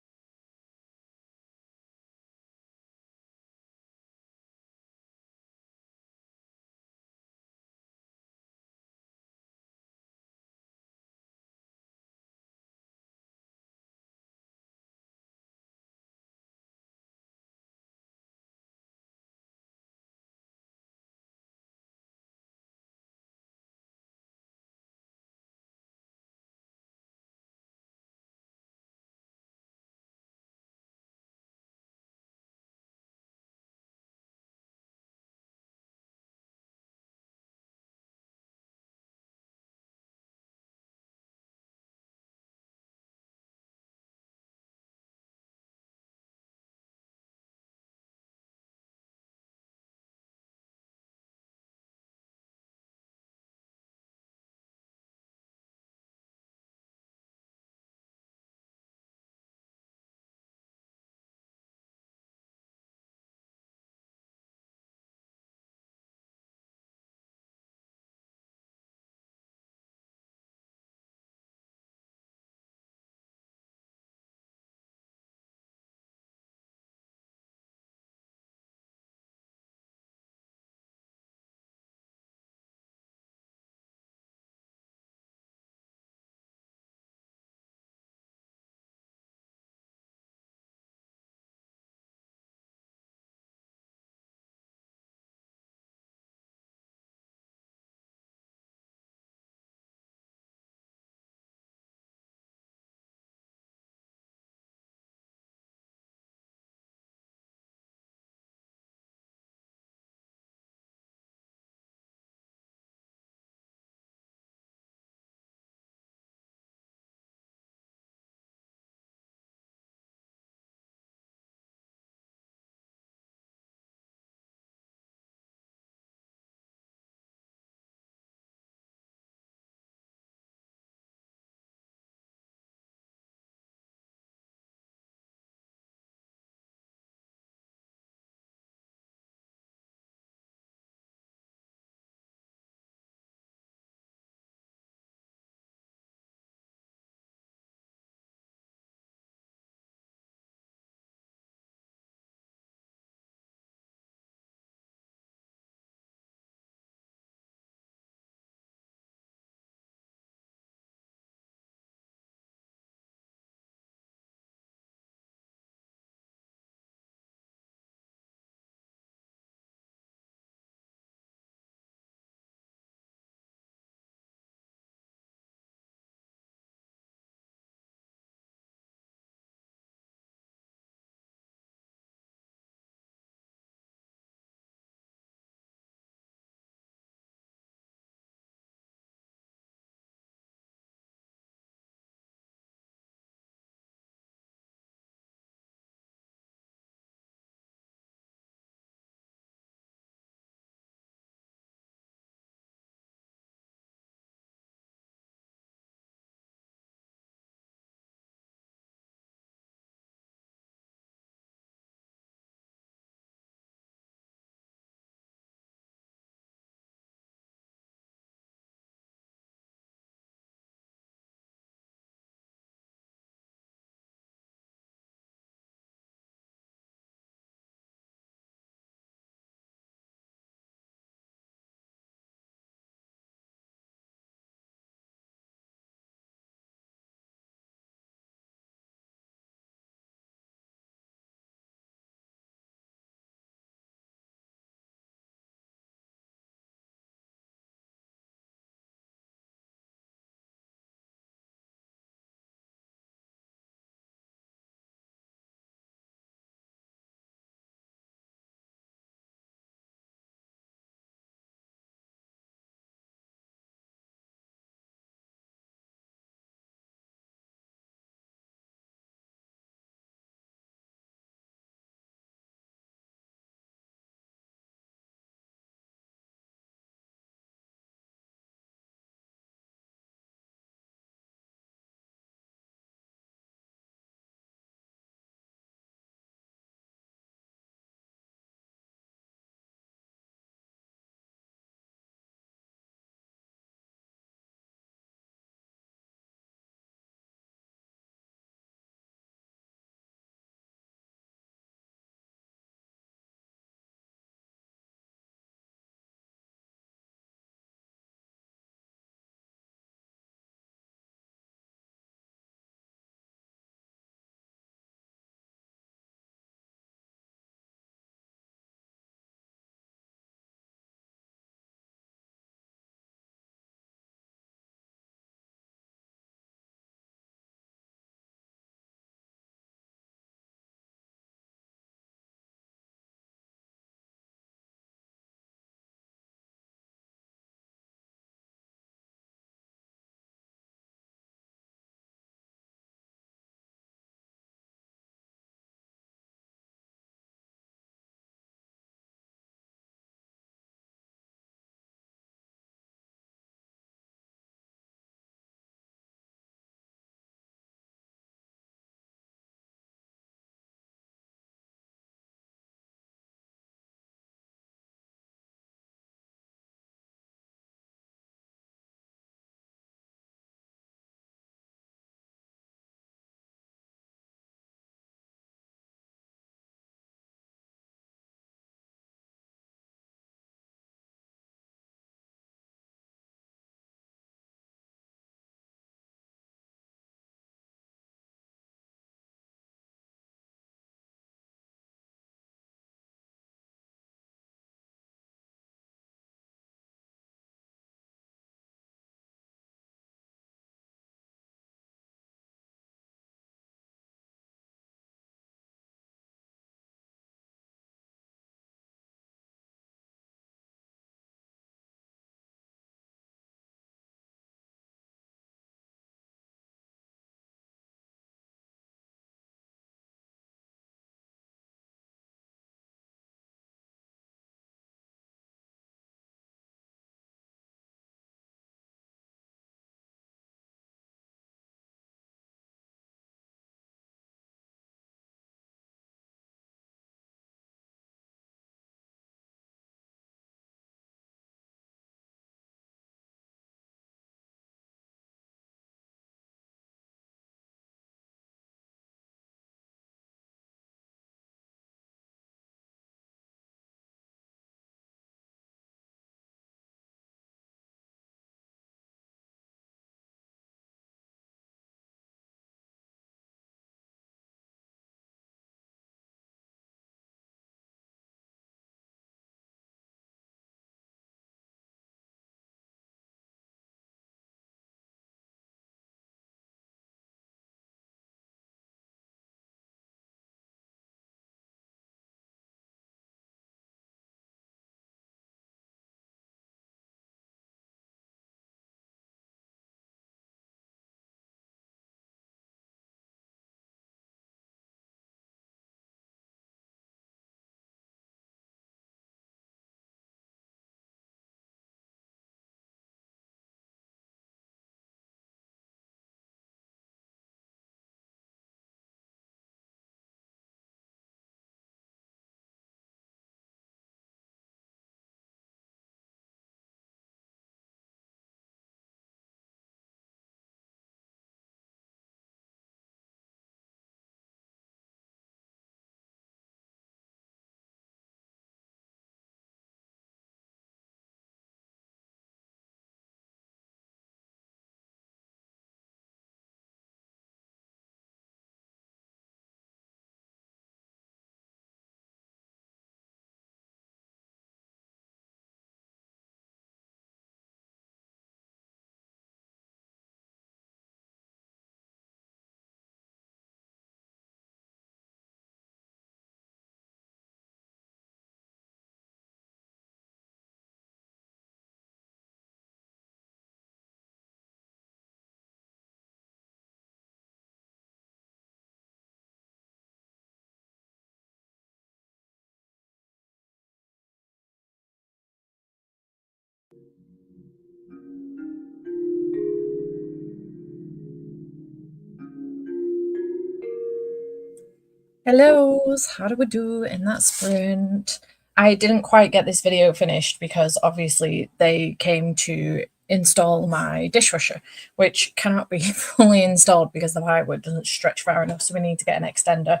Hello, how do we do in that sprint? I didn't quite get this video finished because obviously they came to install my dishwasher, which cannot be fully installed because the plywood doesn't stretch far enough, so we need to get an extender.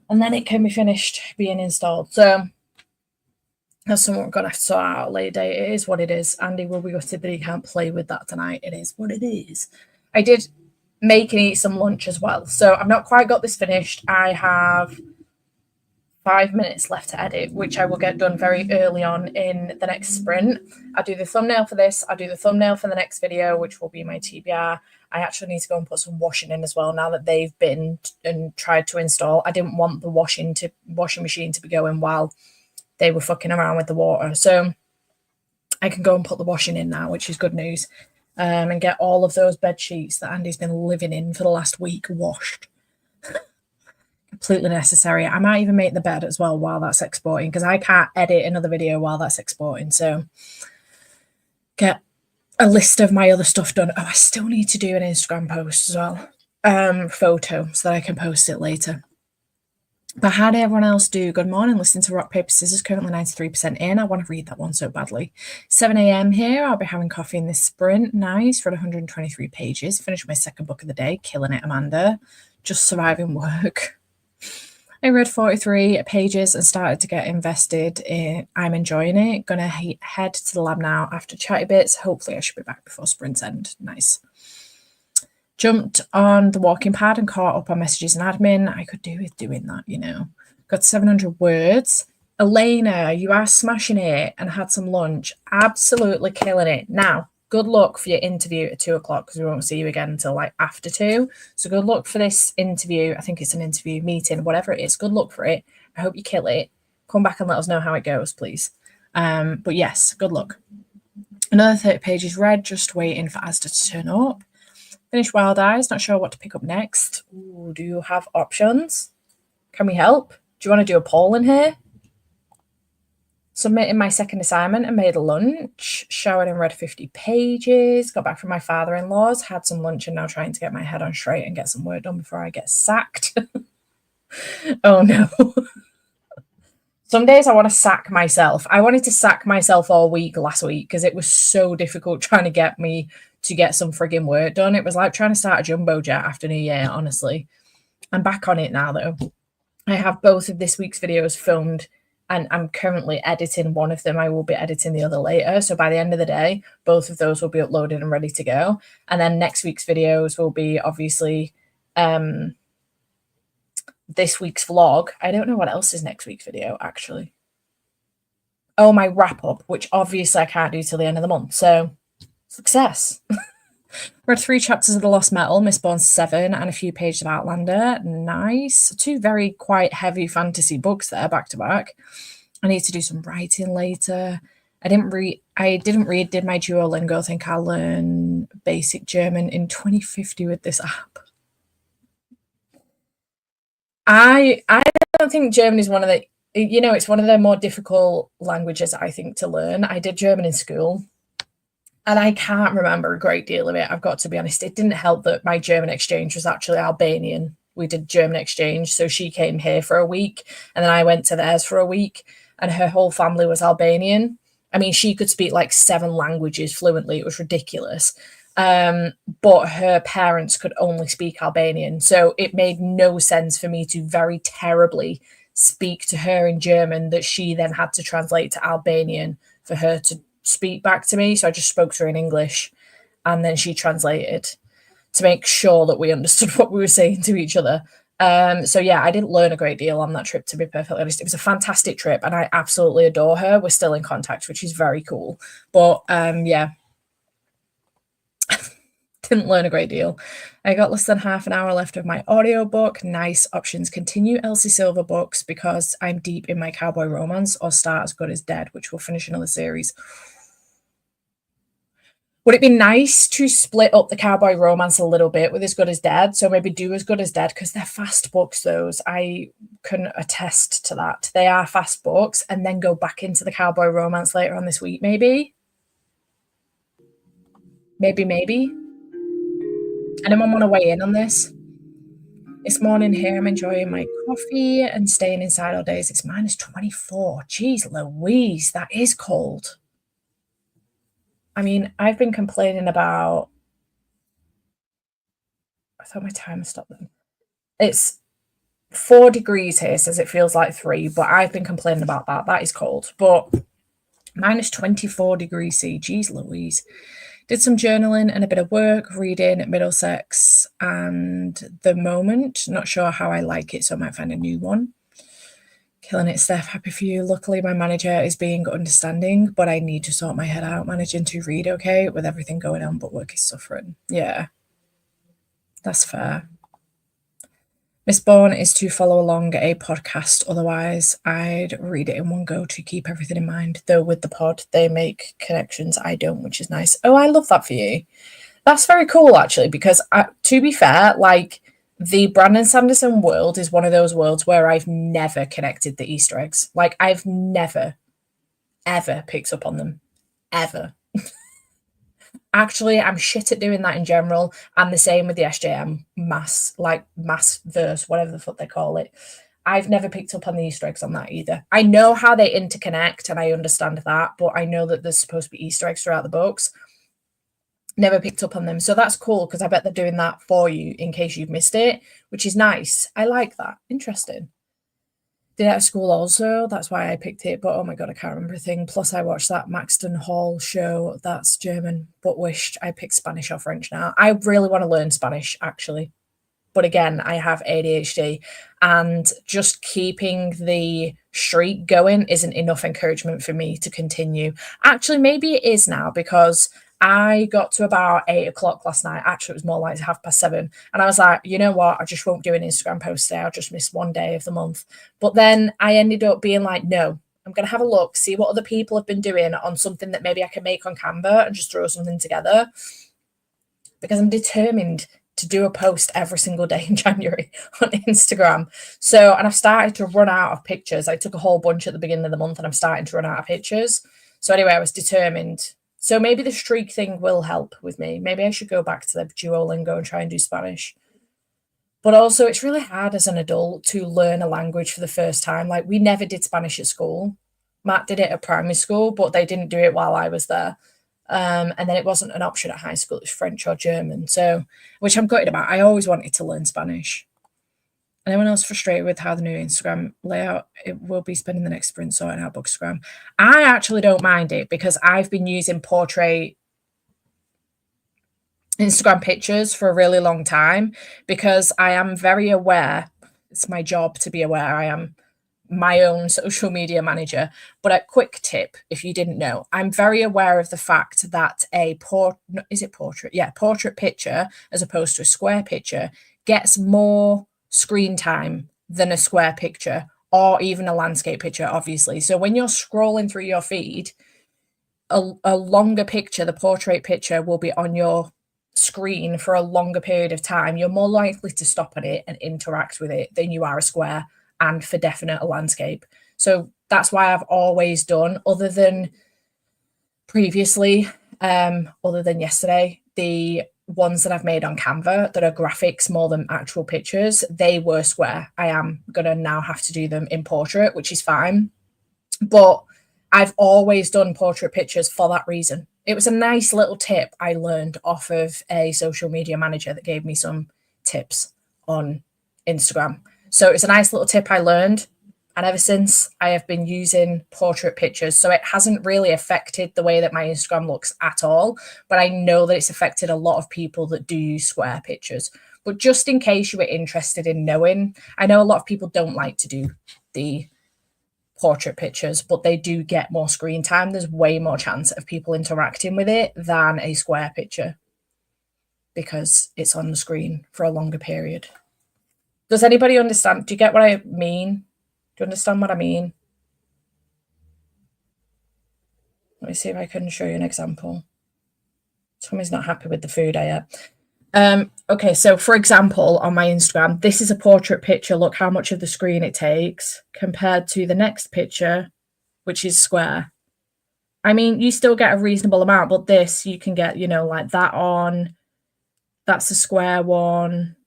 And then it can be finished being installed. So that's something we're going to have to sort out at a later date. It is what it is. Andy will be gutted that he can't play with that tonight. It is what it is. I did make and eat some lunch as well. So I've not quite got this finished. I have 5 minutes left to edit, which I will get done very early on in the next sprint. I'll do the thumbnail for this. I'll do the thumbnail for the next video, which will be my TBR. I actually need to go and put some washing in as well now that they've been and tried to install. I didn't want the washing machine to be going while they were fucking around with the water. So I can go and put the washing in now, which is good news, and get all of those bed sheets that Andy's been living in for the last week washed. Completely necessary. I might even make the bed as well while that's exporting because I can't edit another video while that's exporting. So get a list of my other stuff done. Oh, I still need to do an Instagram post as well, photo, so that I can post it later. But how did everyone else do? Good morning. Listening to Rock, Paper, Scissors, currently 93% in. I want to read that one so badly. 7 a.m. here. I'll be having coffee in this sprint. Nice. Read 123 pages. Finished my second book of the day. Killing it, Amanda. Just surviving work. I read 43 pages and started to get invested in. I'm enjoying it. Gonna head to the lab now after chatty bits. Hopefully I should be back before sprint's end. Nice. Jumped on the walking pad and caught up on messages and admin. I could do with doing that, you know. Got 700 words. Elena, you are smashing it and had some lunch. Absolutely killing it. Now, good luck for your interview at 2 o'clock because we won't see you again until like after 2. So good luck for this interview. I think it's an interview, meeting, whatever it is. Good luck for it. I hope you kill it. Come back and let us know how it goes, please. But yes, good luck. Another 30 pages read, just waiting for Asda to turn up. Finished Wild Eyes, not sure what to pick up next. Ooh, do you have options? Can we help? Do you want to do a poll in here? Submitted my second assignment and made a lunch. Showered and read 50 pages. Got back from my father-in-law's, had some lunch and now trying to get my head on straight and get some work done before I get sacked. Oh no. Some days I want to sack myself. I wanted to sack myself all week last week because it was so difficult trying to get me to get some frigging work done. It was like trying to start a jumbo jet after New Year, honestly. I'm back on it now, though. I have both of this week's videos filmed and I'm currently editing one of them. I will be editing the other later. So by the end of the day, both of those will be uploaded and ready to go. And then next week's videos will be obviously this week's vlog. I don't know what else is next week's video, actually. Oh, my wrap-up, which obviously I can't do till the end of the month. So, success. Read 3 chapters of The Lost Metal, Mistborn 7, and a few pages of Outlander. Nice. 2 very quite heavy fantasy books there, back to back. I need to do some writing later. I didn't read did my Duolingo. I think I'll learn basic German in 2050 with this app. I don't think German is one of the, it's one of the more difficult languages, I think, to learn. I did German in school and I can't remember a great deal of it. I've got to be honest. It didn't help that my German exchange was actually Albanian. We did German exchange. So she came here for a week and then I went to theirs for a week and her whole family was Albanian. I mean, she could speak like 7 languages fluently. It was ridiculous. But her parents could only speak Albanian. So it made no sense for me to very terribly speak to her in German that she then had to translate to Albanian for her to speak back to me. So I just spoke to her in English and then she translated to make sure that we understood what we were saying to each other. So yeah, I didn't learn a great deal on that trip, to be perfectly honest. It was a fantastic trip and I absolutely adore her. We're still in contact, which is very cool. But yeah. Didn't learn a great deal. I got less than half an hour left of my audiobook. Nice. Options: continue Elsie Silver books because I'm deep in my cowboy romance, or start As Good as Dead, which will finish another series. Would it be nice to split up the cowboy romance a little bit with As Good as Dead? So maybe do As Good as Dead because they're fast books, those. I can attest to that. They are fast books, and then go back into the cowboy romance later on this week, maybe. Maybe. Anyone want to weigh in on this? This morning here, I'm enjoying my coffee and staying inside all days. It's -24. Jeez Louise, that is cold. I mean, I've been complaining about I thought my timer stopped then. It's 4 degrees here, says it feels like 3, but I've been complaining about that. That is cold. But -24 degrees C, geez Louise. Did some journaling and a bit of work, reading Middlesex and The Moment. Not sure how I like it, so I might find a new one. Killing it, Steph. Happy for you. Luckily, my manager is being understanding, but I need to sort my head out managing to read okay with everything going on, but work is suffering. Yeah, that's fair. Miss Bourne is to follow along a podcast. Otherwise, I'd read it in one go to keep everything in mind. Though with the pod, they make connections. I don't, which is nice. Oh, I love that for you. That's very cool, actually, because to be fair, like the Brandon Sanderson world is one of those worlds where I've never connected the Easter eggs. Like I've never, ever picked up on them. Ever. Actually, I'm shit at doing that in general. And the same with the SJM mass, like mass verse, whatever the fuck they call it. I've never picked up on the Easter eggs on that either. I know how they interconnect and I understand that, but I know that there's supposed to be Easter eggs throughout the books. Never picked up on them. So that's cool because I bet they're doing that for you in case you've missed it, which is nice. I like that. Interesting. Did it at school also. That's why I picked it. But oh my God, I can't remember a thing. Plus, I watched that Maxton Hall show that's German, but wished I picked Spanish or French now. I really want to learn Spanish, actually. But again, I have ADHD and just keeping the streak going isn't enough encouragement for me to continue. Actually, maybe it is now because I got to about 8 o'clock last night. Actually, it was more like 7:30. And I was like, you know what? I just won't do an Instagram post today. I'll just miss one day of the month. But then I ended up being like, no, I'm going to have a look, see what other people have been doing on something that maybe I can make on Canva and just throw something together. Because I'm determined to do a post every single day in January on Instagram. So, and I've started to run out of pictures. I took a whole bunch at the beginning of the month and I'm starting to run out of pictures. So anyway, I was determined. So maybe the streak thing will help with me. Maybe I should go back to the Duolingo and try and do Spanish. But also, it's really hard as an adult to learn a language for the first time. Like, we never did Spanish at school. Matt did it at primary school, but they didn't do it while I was there. And then it wasn't an option at high school. It was French or German. So, which I'm gutted about. I always wanted to learn Spanish. Anyone else frustrated with how the new Instagram layout it will be spending the next sprint sorting out Bookstagram? I actually don't mind it because I've been using portrait Instagram pictures for a really long time because I am very aware. It's my job to be aware. I am my own social media manager. But a quick tip, if you didn't know, I'm very aware of the fact that portrait picture as opposed to a square picture gets more screen time than a square picture or even a landscape picture, obviously. So when you're scrolling through your feed, a longer picture, the portrait picture will be on your screen for a longer period of time. You're more likely to stop at it and interact with it than you are a square and for definite a landscape. So that's why I've always done, other than previously, other than yesterday, the ones that I've made on Canva that are graphics more than actual pictures, they were square. I am going to now have to do them in portrait, which is fine. But I've always done portrait pictures for that reason. It was a nice little tip I learned off of a social media manager that gave me some tips on Instagram. So it's a nice little tip I learned. And ever since, I have been using portrait pictures. So it hasn't really affected the way that my Instagram looks at all. But I know that it's affected a lot of people that do use square pictures. But just in case you were interested in knowing, I know a lot of people don't like to do the portrait pictures, but they do get more screen time. There's way more chance of people interacting with it than a square picture because it's on the screen for a longer period. Does anybody understand? Do you get what I mean? Do you understand what I mean? Let me see if I can show you an example. Tommy's not happy with the food I ate. Okay, so for example, on my Instagram, this is a portrait picture. Look how much of the screen it takes compared to the next picture, which is square. I mean, you still get a reasonable amount, but this you can get, like that on. That's a square one.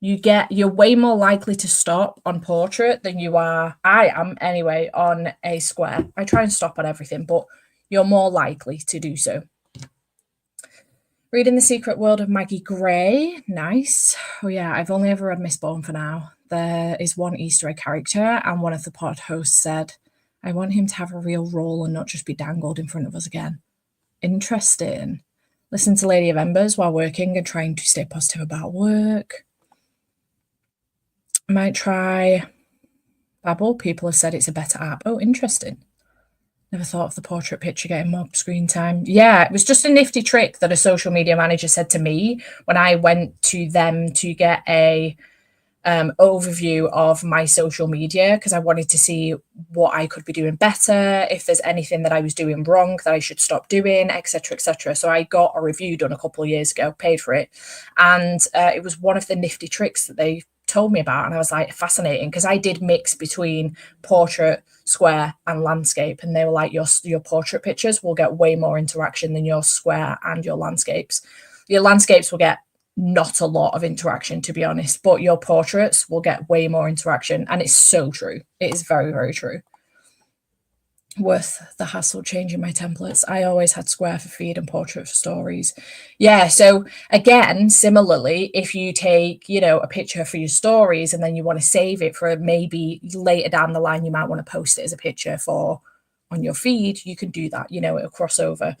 You're way more likely to stop on portrait than I am anyway, on a square. I try and stop on everything, but you're more likely to do so. Reading The Secret World of Maggie Gray. Nice. Oh yeah, I've only ever read Mistborn for now. There is one Easter egg character, and one of the pod hosts said, I want him to have a real role and not just be dangled in front of us again. Interesting. Listen to Lady of Embers while working and trying to stay positive about work. I might try Babbel. People have said it's a better app. Oh, interesting. Never thought of the portrait picture getting more screen time. Yeah, it was just a nifty trick that a social media manager said to me when I went to them to get a overview of my social media, because I wanted to see what I could be doing better, if there's anything that I was doing wrong that I should stop doing, etc., etc. So I got a review done a couple of years ago, paid for it, and it was one of the nifty tricks that they told me about, and I was like, fascinating, because I did mix between portrait, square, and landscape, and they were like, your portrait pictures will get way more interaction than your square and your landscapes. Your landscapes will get not a lot of interaction, to be honest, but your portraits will get way more interaction. And it's so true. It is very, very true. Worth the hassle changing my templates. I always had square for feed and portrait for stories. Yeah, so again, similarly, if you take, a picture for your stories and then you want to save it for maybe later down the line, you might want to post it as a picture on your feed, you can do that, it'll cross over.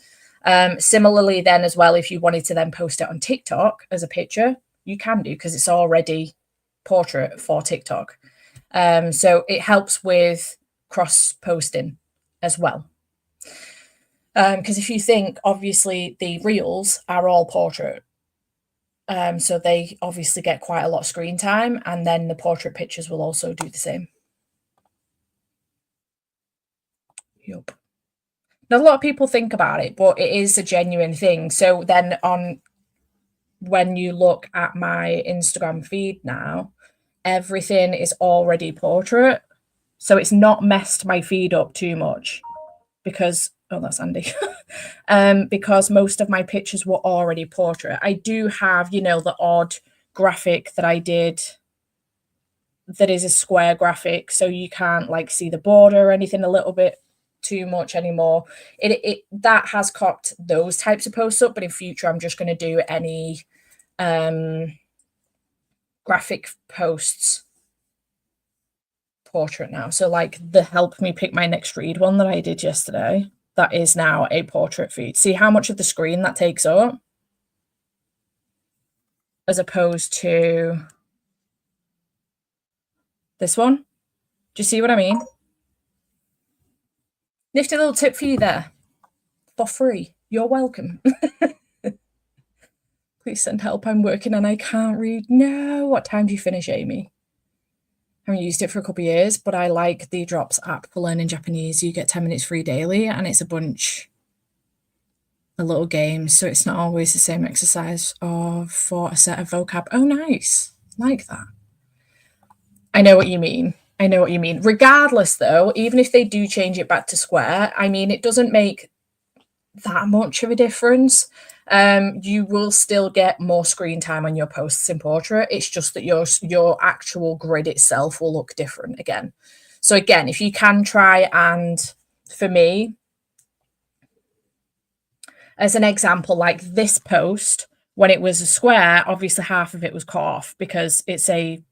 Similarly then as well, if you wanted to then post it on TikTok as a picture, you can do, because it's already portrait for TikTok. So it helps with cross posting as well. Because if you think, obviously the reels are all portrait. So they obviously get quite a lot of screen time, and then the portrait pictures will also do the same. Yup. Not a lot of people think about it, but it is a genuine thing. So then when you look at my Instagram feed now, everything is already portrait. So it's not messed my feed up too much, because, oh, that's Andy. Because most of my pictures were already portrait. I do have, the odd graphic that I did that is a square graphic, so you can't see the border or anything a little bit too much anymore. It that has cocked those types of posts up, but in future I'm just going to do any graphic posts portrait now. So the help me pick my next read one that I did yesterday, that is now a portrait feed. See how much of the screen that takes up, as opposed to this one. Do you see what I mean? Nifty little tip for you there, for free. You're welcome. Please send help. I'm working and I can't read. No. What time do you finish, Amy? I haven't used it for a couple of years, but I like the Drops app for learning Japanese. You get 10 minutes free daily, and it's a bunch of little games, so it's not always the same exercise for a set of vocab. Oh, nice. Like that. I know what you mean. Regardless, though, even if they do change it back to square, it doesn't make that much of a difference. You will still get more screen time on your posts in portrait. It's just that your actual grid itself will look different again. So again, if you can try, and for me, as an example, like this post, when it was a square, obviously half of it was cut off because it's a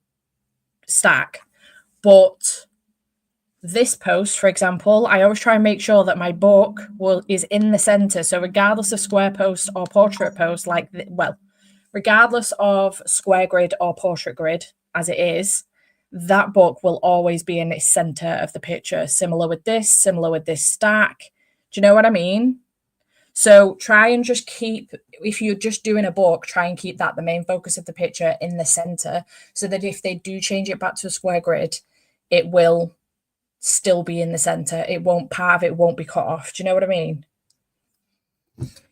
stack. But this post, for example, I always try and make sure that my book is in the center. So regardless of square post or portrait post, regardless of square grid or portrait grid as it is, that book will always be in the center of the picture. Similar with this stack. Do you know what I mean? So try and just keep, if you're just doing a book, try and keep that the main focus of the picture in the center, so that if they do change it back to a square grid, it will still be in the center. Part of it won't be cut off. Do you know what I mean?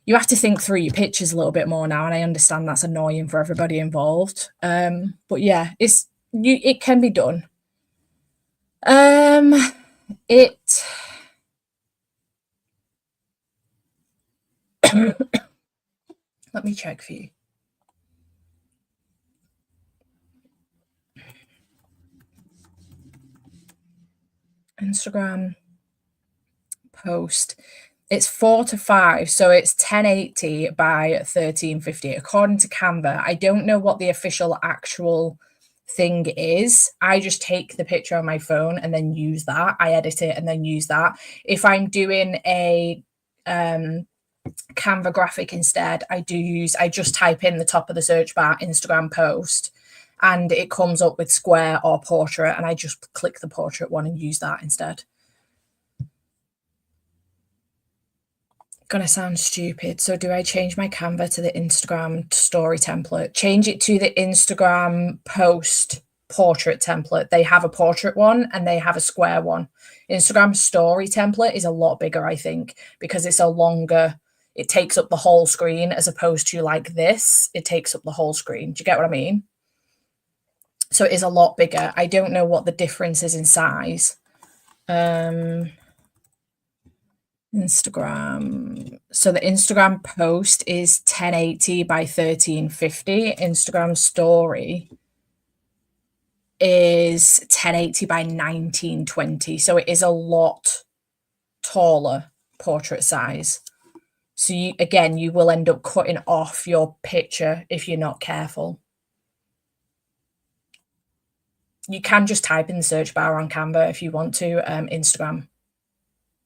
You have to think through your pictures a little bit more now, and I understand that's annoying for everybody involved. But yeah, it can be done. Let me check for you. Instagram post. It's 4 to 5, so it's 1080 by 1350 according to Canva. I don't know what the official actual thing is. I just take the picture on my phone and then use that. I edit it and then use that. If I'm doing a Canva graphic instead, I just type in the top of the search bar Instagram post and it comes up with square or portrait, and I just click the portrait one and use that instead. Gonna sound stupid. So do I change my Canva to the Instagram story template? Change it to the Instagram post portrait template. They have a portrait one and they have a square one. Instagram story template is a lot bigger, I think, because it's a longer, it takes up the whole screen as opposed to like this, it takes up the whole screen. Do you get what I mean? So it is a lot bigger. I don't know what the difference is in size. Instagram. So the Instagram post is 1080 by 1350. Instagram story is 1080 by 1920. So it is a lot taller portrait size. So you will end up cutting off your picture if you're not careful. You can just type in the search bar on Canva if you want to, Instagram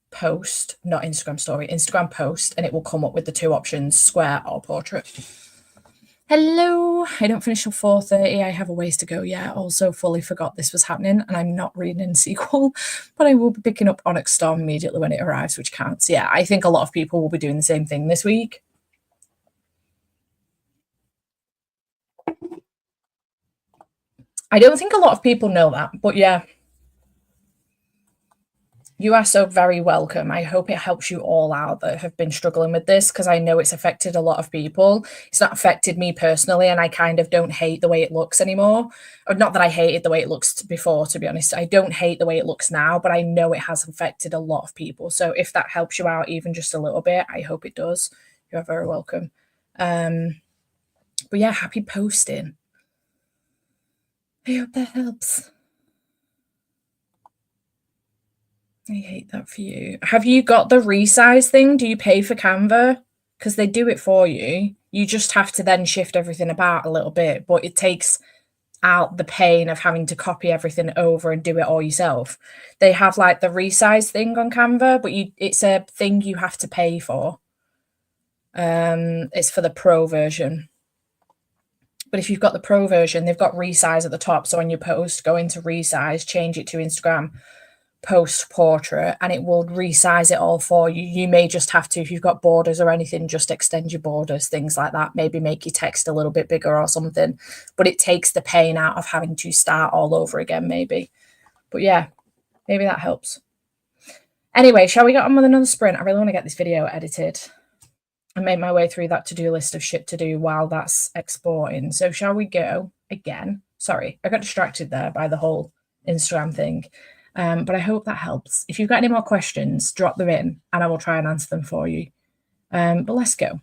post, not Instagram story, Instagram post, and it will come up with the two options, square or portrait. Hello, I don't finish till 4:30. I have a ways to go yet. Also fully forgot this was happening and I'm not reading in sequel, but I will be picking up Onyx Storm immediately when it arrives, which counts. Yeah, I think a lot of people will be doing the same thing this week. I don't think a lot of people know that, but yeah. You are so very welcome. I hope it helps you all out that have been struggling with this, because I know it's affected a lot of people. It's not affected me personally, and I kind of don't hate the way it looks anymore. Or not that I hated the way it looks before, to be honest. I don't hate the way it looks now, but I know it has affected a lot of people. So if that helps you out even just a little bit, I hope it does. You're very welcome. But yeah, happy posting. I hope that helps. I hate that for you. Have you got the resize thing? Do you pay for Canva? Because they do it for you. You just have to then shift everything about a little bit, but it takes out the pain of having to copy everything over and do it all yourself. They have like the resize thing on Canva, but it's a thing you have to pay for. It's for the pro version. But if you've got the pro version, they've got resize at the top. So on your post, go into resize, change it to Instagram post portrait, and it will resize it all for you. You may just have to, if you've got borders or anything, just extend your borders, things like that. Maybe make your text a little bit bigger or something. But it takes the pain out of having to start all over again, maybe. But yeah, maybe that helps. Anyway, shall we get on with another sprint? I really want to get this video edited. I made my way through that to-do list of shit to do while that's exporting. So shall we go again? Sorry, I got distracted there by the whole Instagram thing. But I hope that helps. If you've got any more questions, drop them in and I will try and answer them for you. But let's go.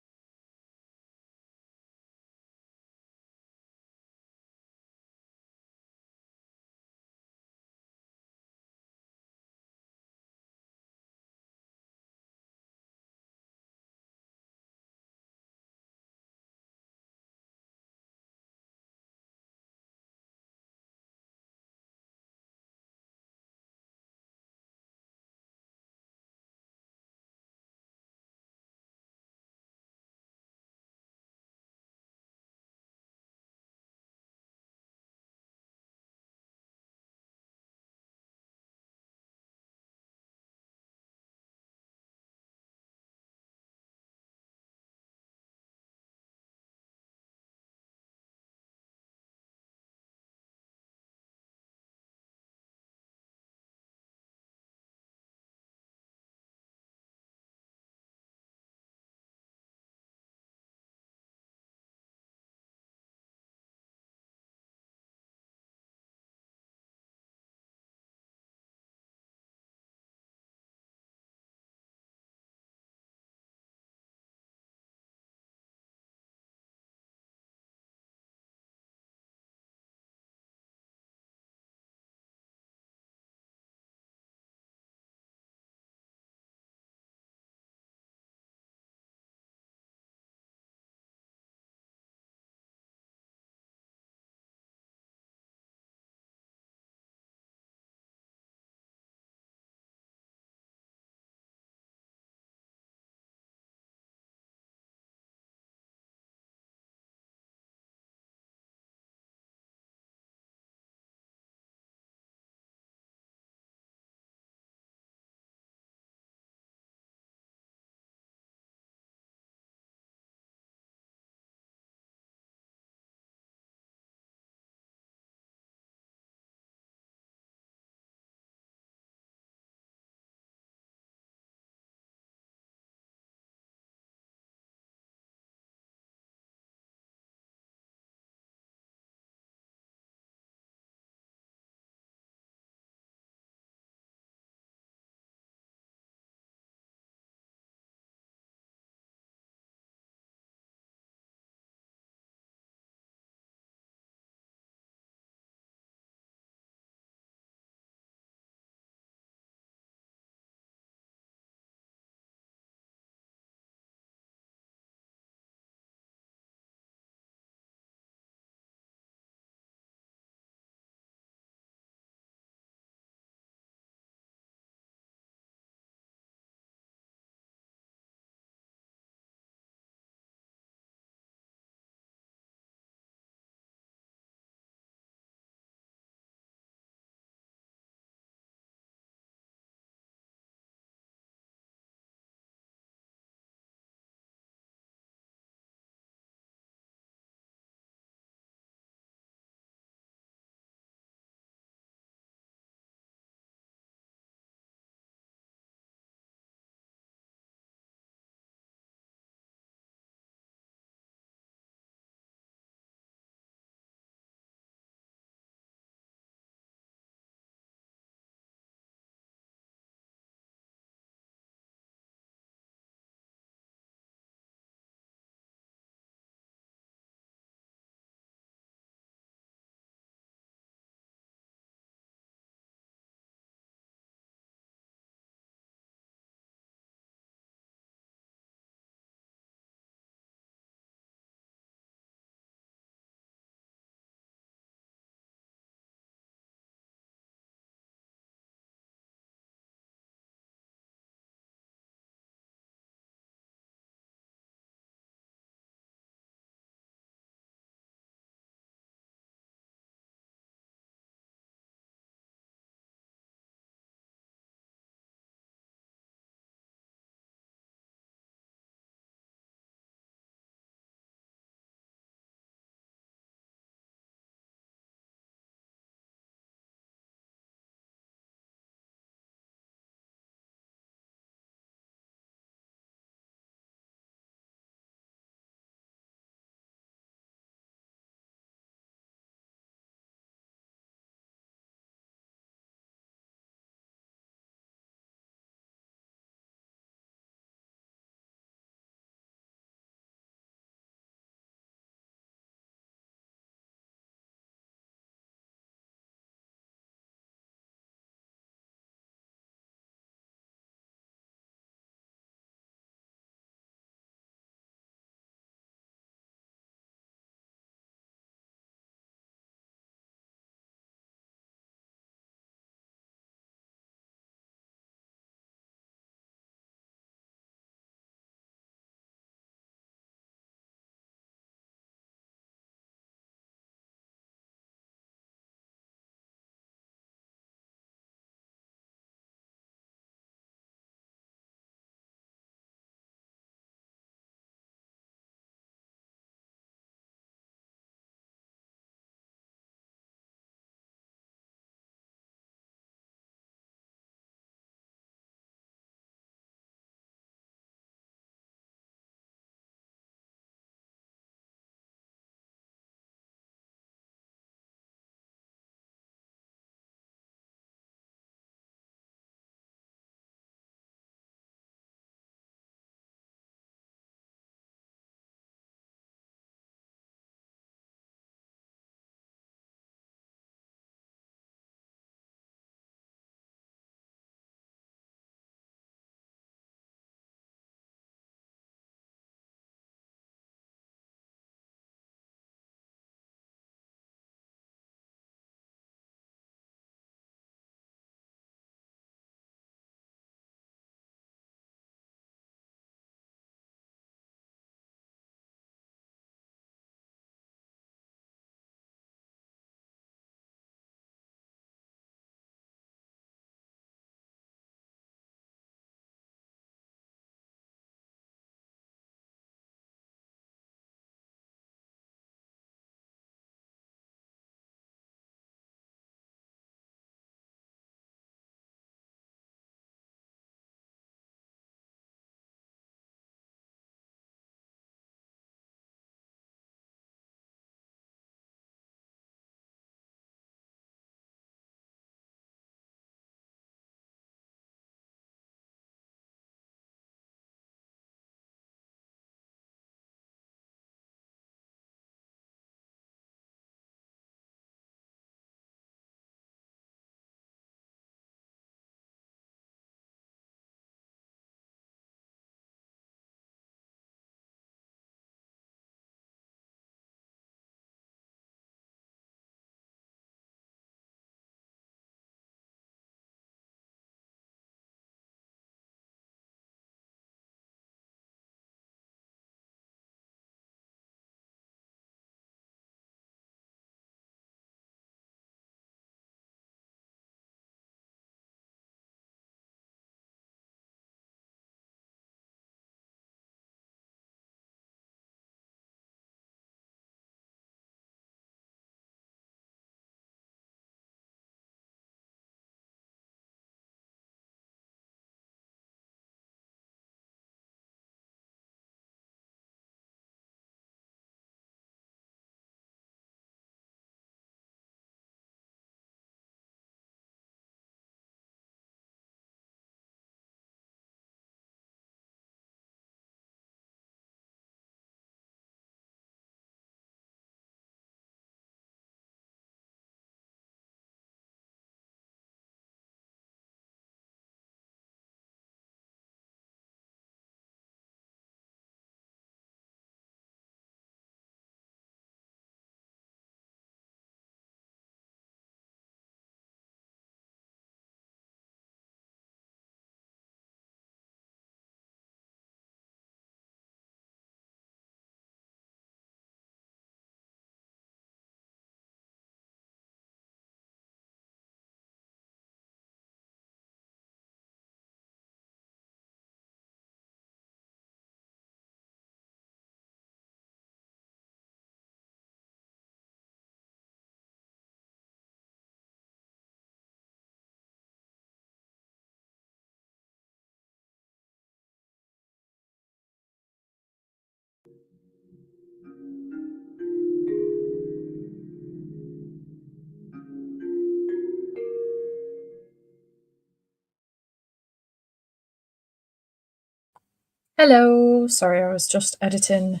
Hello. Sorry, I was just editing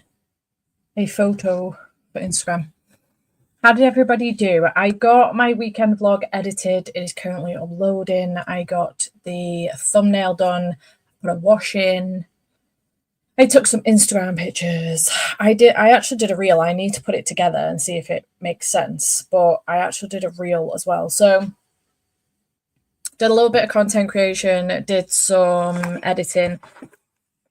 a photo for Instagram. How did everybody do? I got my weekend vlog edited. It is currently uploading. I got the thumbnail done, put a wash in. I took some Instagram pictures. I actually did a reel. I need to put it together and see if it makes sense. But I actually did a reel as well. So did a little bit of content creation, did some editing.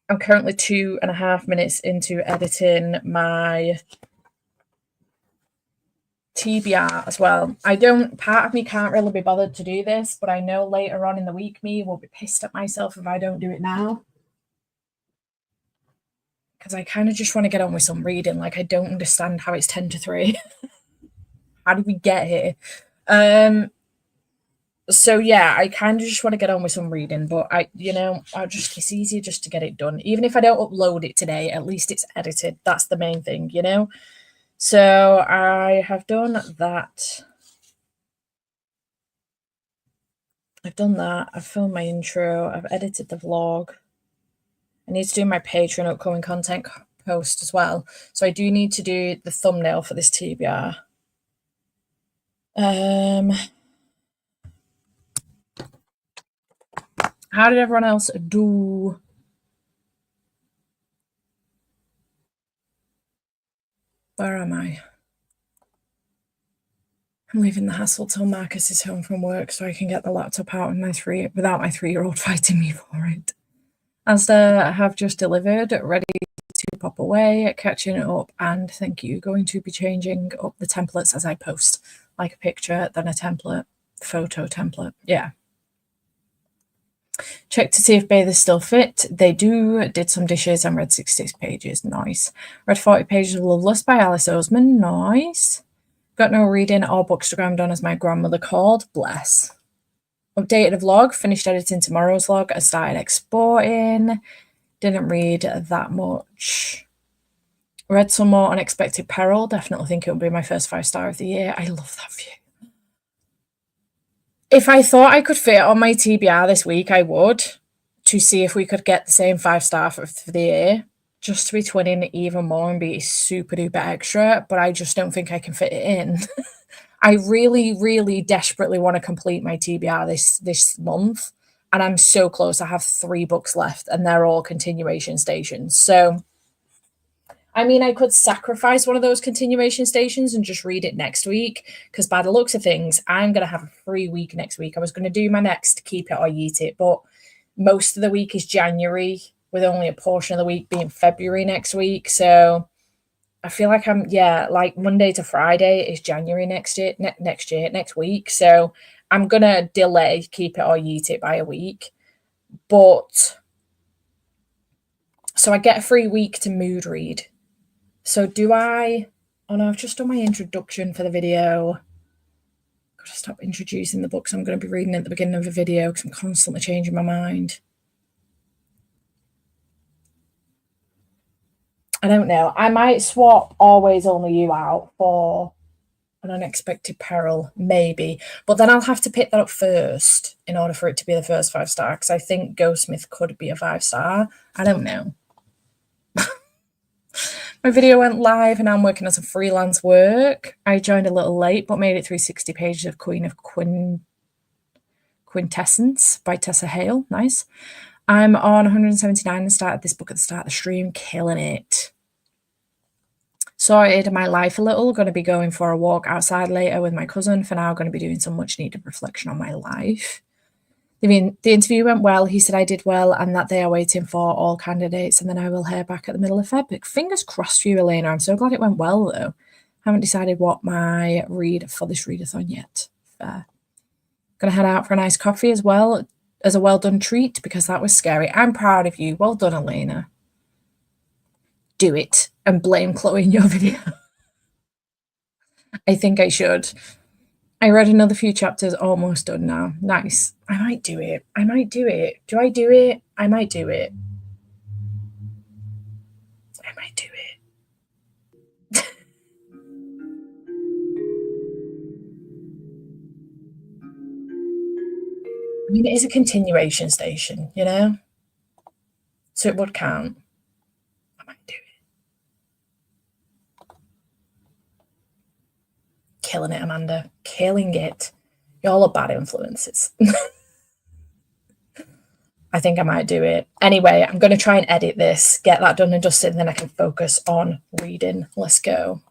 I'm currently 2.5 minutes into editing my TBR as well. Part of me can't really be bothered to do this, but I know later on in the week me will be pissed at myself if I don't do it now. Because I kind of just want to get on with some reading. Like, I don't understand how it's 10 to 3. How did we get here? So yeah, I kind of just want to get on with some reading, but it's easier just to get it done. Even if I don't upload it today, at least it's edited. That's the main thing, you know? So I have done that. I've filmed my intro, I've edited the vlog. I need to do my Patreon upcoming content post as well. So I do need to do the thumbnail for this TBR. How did everyone else do? Where am I? I'm leaving the hassle till Marcus is home from work so I can get the laptop out without my 3-year-old fighting me for it. Asda have just delivered, ready to pop away, catching it up, and thank you. Going to be changing up the templates as I post, like a picture, then a template, photo template. Yeah. Check to see if bathers still fit. They do. Did some dishes and read 66 pages. Nice. Read 40 pages of Loveless by Alice Oseman. Nice. Got no reading or bookstagram done as my grandmother called. Bless. Updated a vlog. Finished editing tomorrow's vlog. I started exporting. Didn't read that much. Read some more Unexpected Peril. Definitely think it will be my first 5-star of the year. I love that view. If I thought I could fit on my TBR this week, I would, to see if we could get the same 5-star for the year, just to be twinning even more and be super duper extra, but I just don't think I can fit it in. I really, really desperately want to complete my TBR this month, and I'm so close. I have 3 books left, and they're all continuation stations. So, I mean, I could sacrifice one of those continuation stations and just read it next week, because by the looks of things, I'm going to have a free week next week. I was going to do my next Keep It or Yeet It, but most of the week is January, with only a portion of the week being February next week. So I feel like like Monday to Friday is January next week. So I'm going to delay Keep It or Yeet It by a week. But so I get a free week to mood read. So do I? Oh no, I've just done my introduction for the video. Gotta stop introducing the books I'm going to be reading at the beginning of the video because I'm constantly changing my mind. I don't know. I might swap Always Only You out for An Unexpected Peril, maybe. But then I'll have to pick that up first in order for it to be the first 5-star, because I think Ghostsmith could be a 5-star. I don't know. My video went live and now I'm working as a freelance work. I joined a little late, but made it through 60 pages of Queen of Quintessence by Tessa Hale. Nice. I'm on 179 and started this book at the start of the stream. Killing it. Sorted my life a little. Going to be going for a walk outside later with my cousin. For now, going to be doing some much needed reflection on my life. The interview went well. He said I did well and that they are waiting for all candidates, and then I will hear back at the middle of Feb. Fingers crossed for you, Elena. I'm so glad it went well, though. Haven't decided what my read for this readathon yet. Fair. Gonna head out for a nice coffee as well as a well-done treat, because that was scary. I'm proud of you. Well done, Elena. Do it and blame Chloe in your video. I think I should. I read another few chapters, almost done now. Nice. I might do it. Do I do it? I might do it. I mean, it is a continuation station, you know? So it would count. I might do it. Killing it, Amanda. Killing it. Y'all are bad influences. I think I might do it. Anyway, I'm going to try and edit this, get that done and dusted, and then I can focus on reading. Let's go.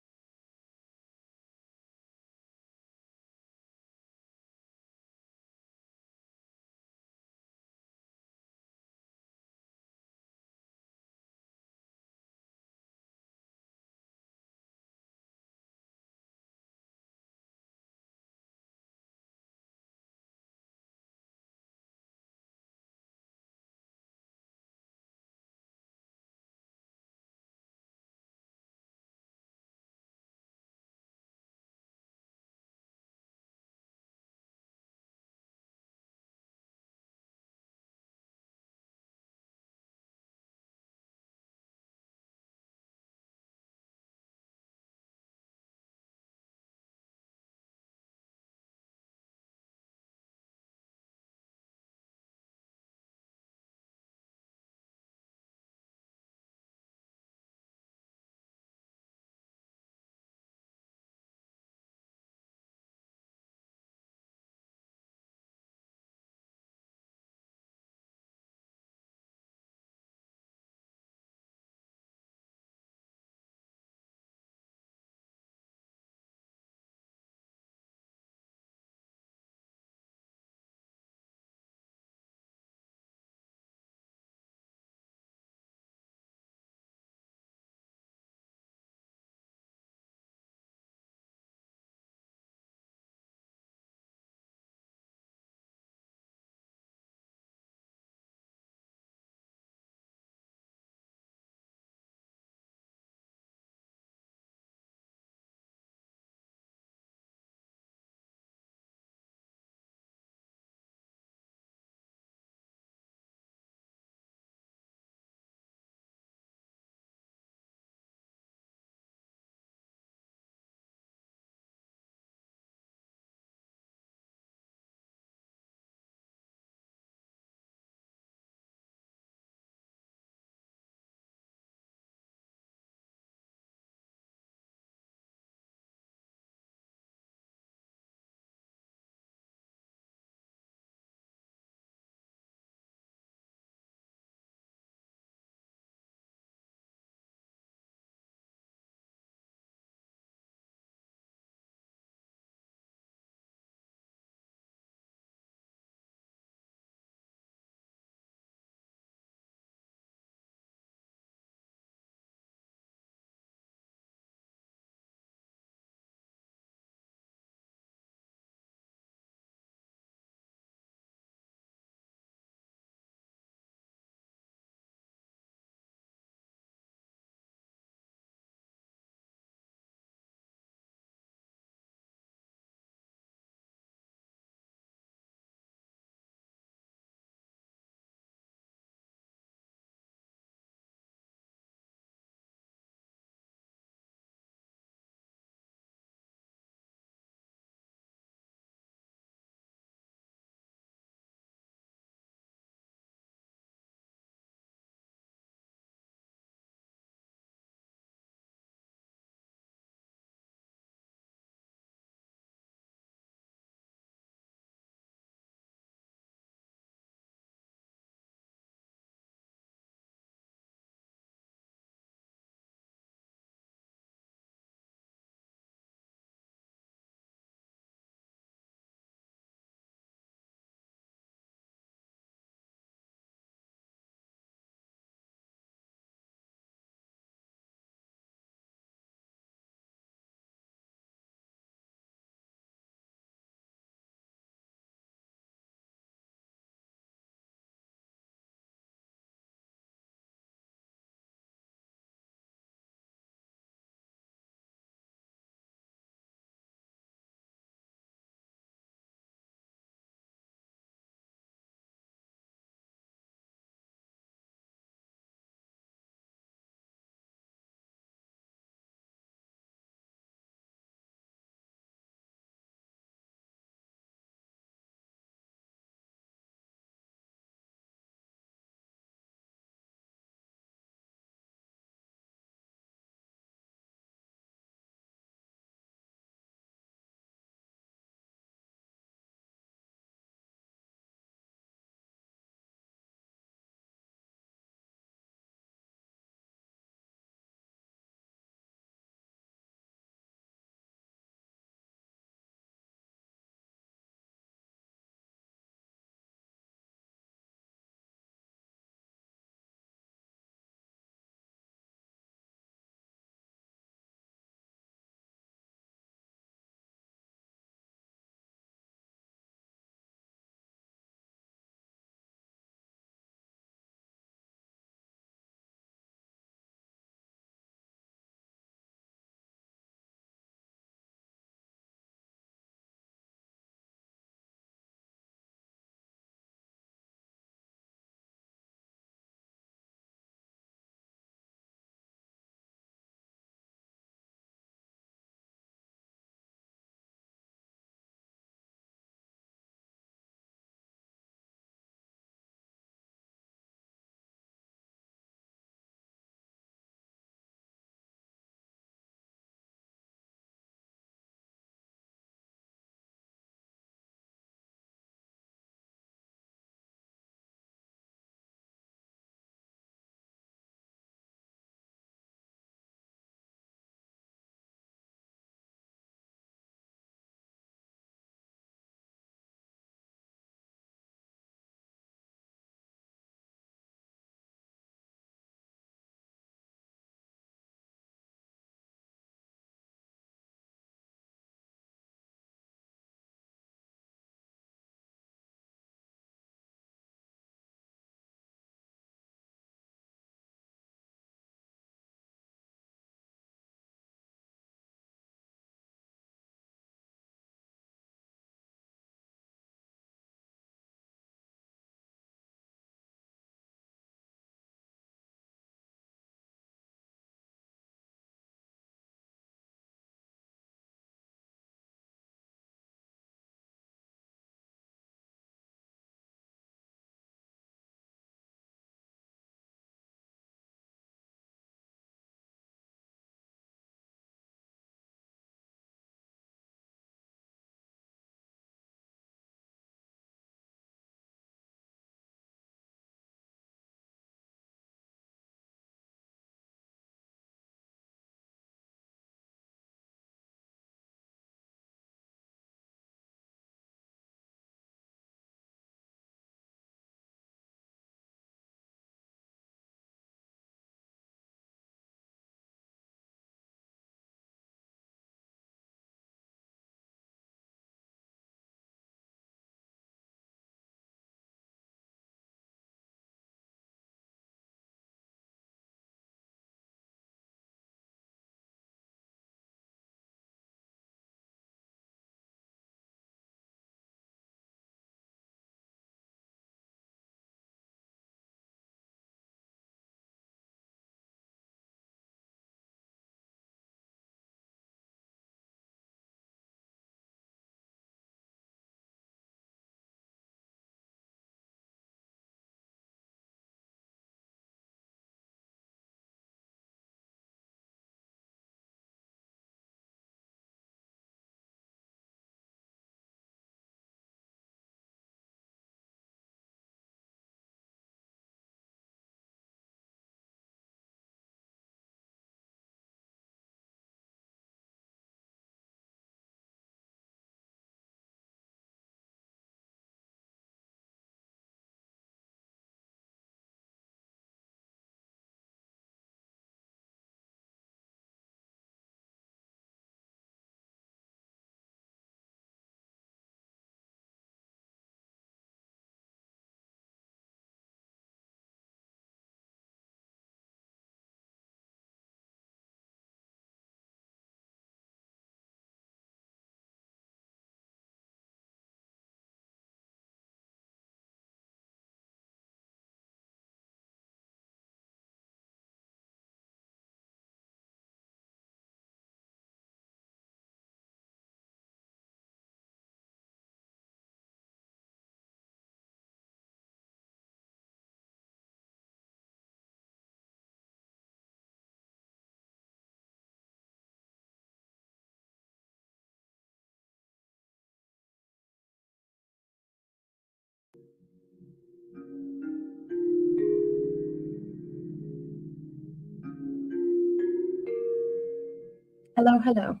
Hello, hello.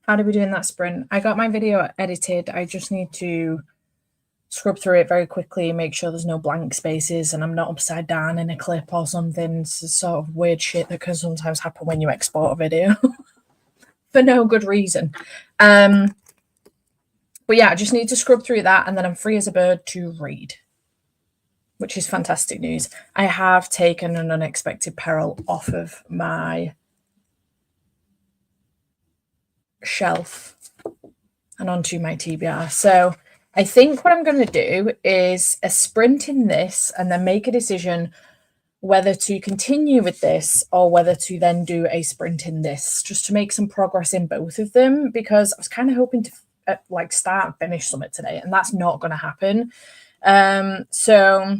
How did we do in that sprint? I got my video edited. I just need to scrub through it very quickly, make sure there's no blank spaces and I'm not upside down in a clip or something. It's sort of weird shit that can sometimes happen when you export a video for no good reason. But yeah, I just need to scrub through that and then I'm free as a bird to read, which is fantastic news. I have taken An Unexpected Peril off of my shelf and onto my TBR. So I think what I'm going to do is a sprint in this and then make a decision whether to continue with this or whether to then do a sprint in this, just to make some progress in both of them, because I was kind of hoping to start and finish Summit today, and that's not going to happen. So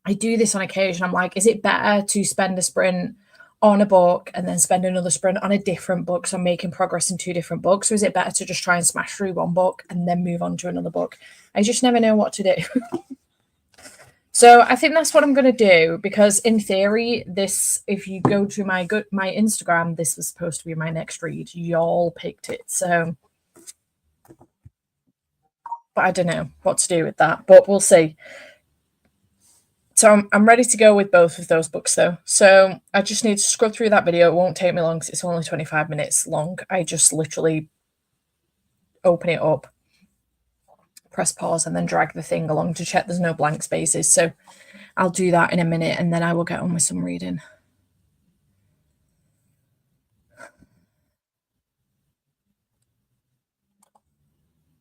I do this on occasion. I'm like, is it better to spend a sprint on a book and then spend another sprint on a different book, so I'm making progress in two different books? Or is it better to just try and smash through one book and then move on to another book? I just never know what to do. So I think that's what I'm going to do, because in theory, this, if you go to my Instagram, this was supposed to be my next read. Y'all picked it. So, but I don't know what to do with that, but we'll see. So I'm ready to go with both of those books though. So I just need to scrub through that video. It won't take me long because it's only 25 minutes long. I just literally open it up, press pause, and then drag the thing along to check there's no blank spaces. So I'll do that in a minute and then I will get on with some reading.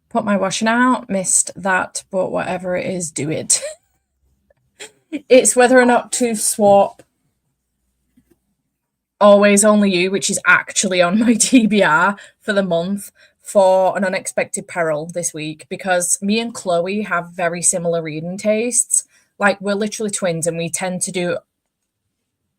Put my washing out, missed that, but whatever it is, do it. It's whether or not to swap Always Only You, which is actually on my TBR for the month, for An Unexpected Peril this week, because me and Chloe have very similar reading tastes. Like, we're literally twins and we tend to do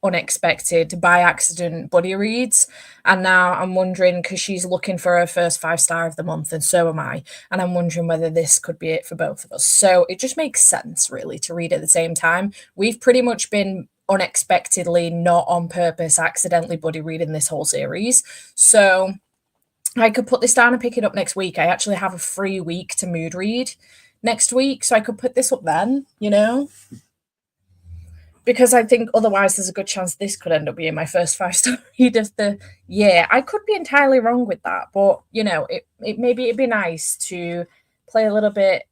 unexpected by accident buddy reads, and now I'm wondering, because she's looking for her first 5-star of the month and so am I, and I'm wondering whether this could be it for both of us. So it just makes sense really to read at the same time. We've pretty much been unexpectedly, not on purpose, accidentally buddy reading this whole series. So I could put this down and pick it up next week. I actually have a free week to mood read next week, so I could put this up then, because I think otherwise there's a good chance this could end up being my first 5-star read of the year. I could be entirely wrong with that, but it maybe it'd be nice to play a little bit,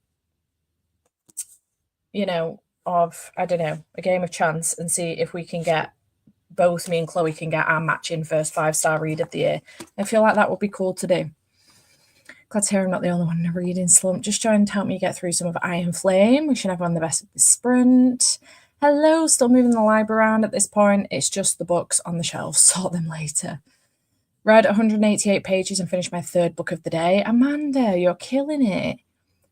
of, I don't know, a game of chance and see if we can get both, me and Chloe can get our matching first 5-star read of the year. I feel like that would be cool to do. Glad to hear I'm not the only one in a reading slump. Just trying to help me get through some of Iron Flame. Wishing everyone the best of the sprint. Hello, still moving the library around at this point. It's just the books on the shelf. Sort them later. Read 188 pages and finished my third book of the day. Amanda, you're killing it.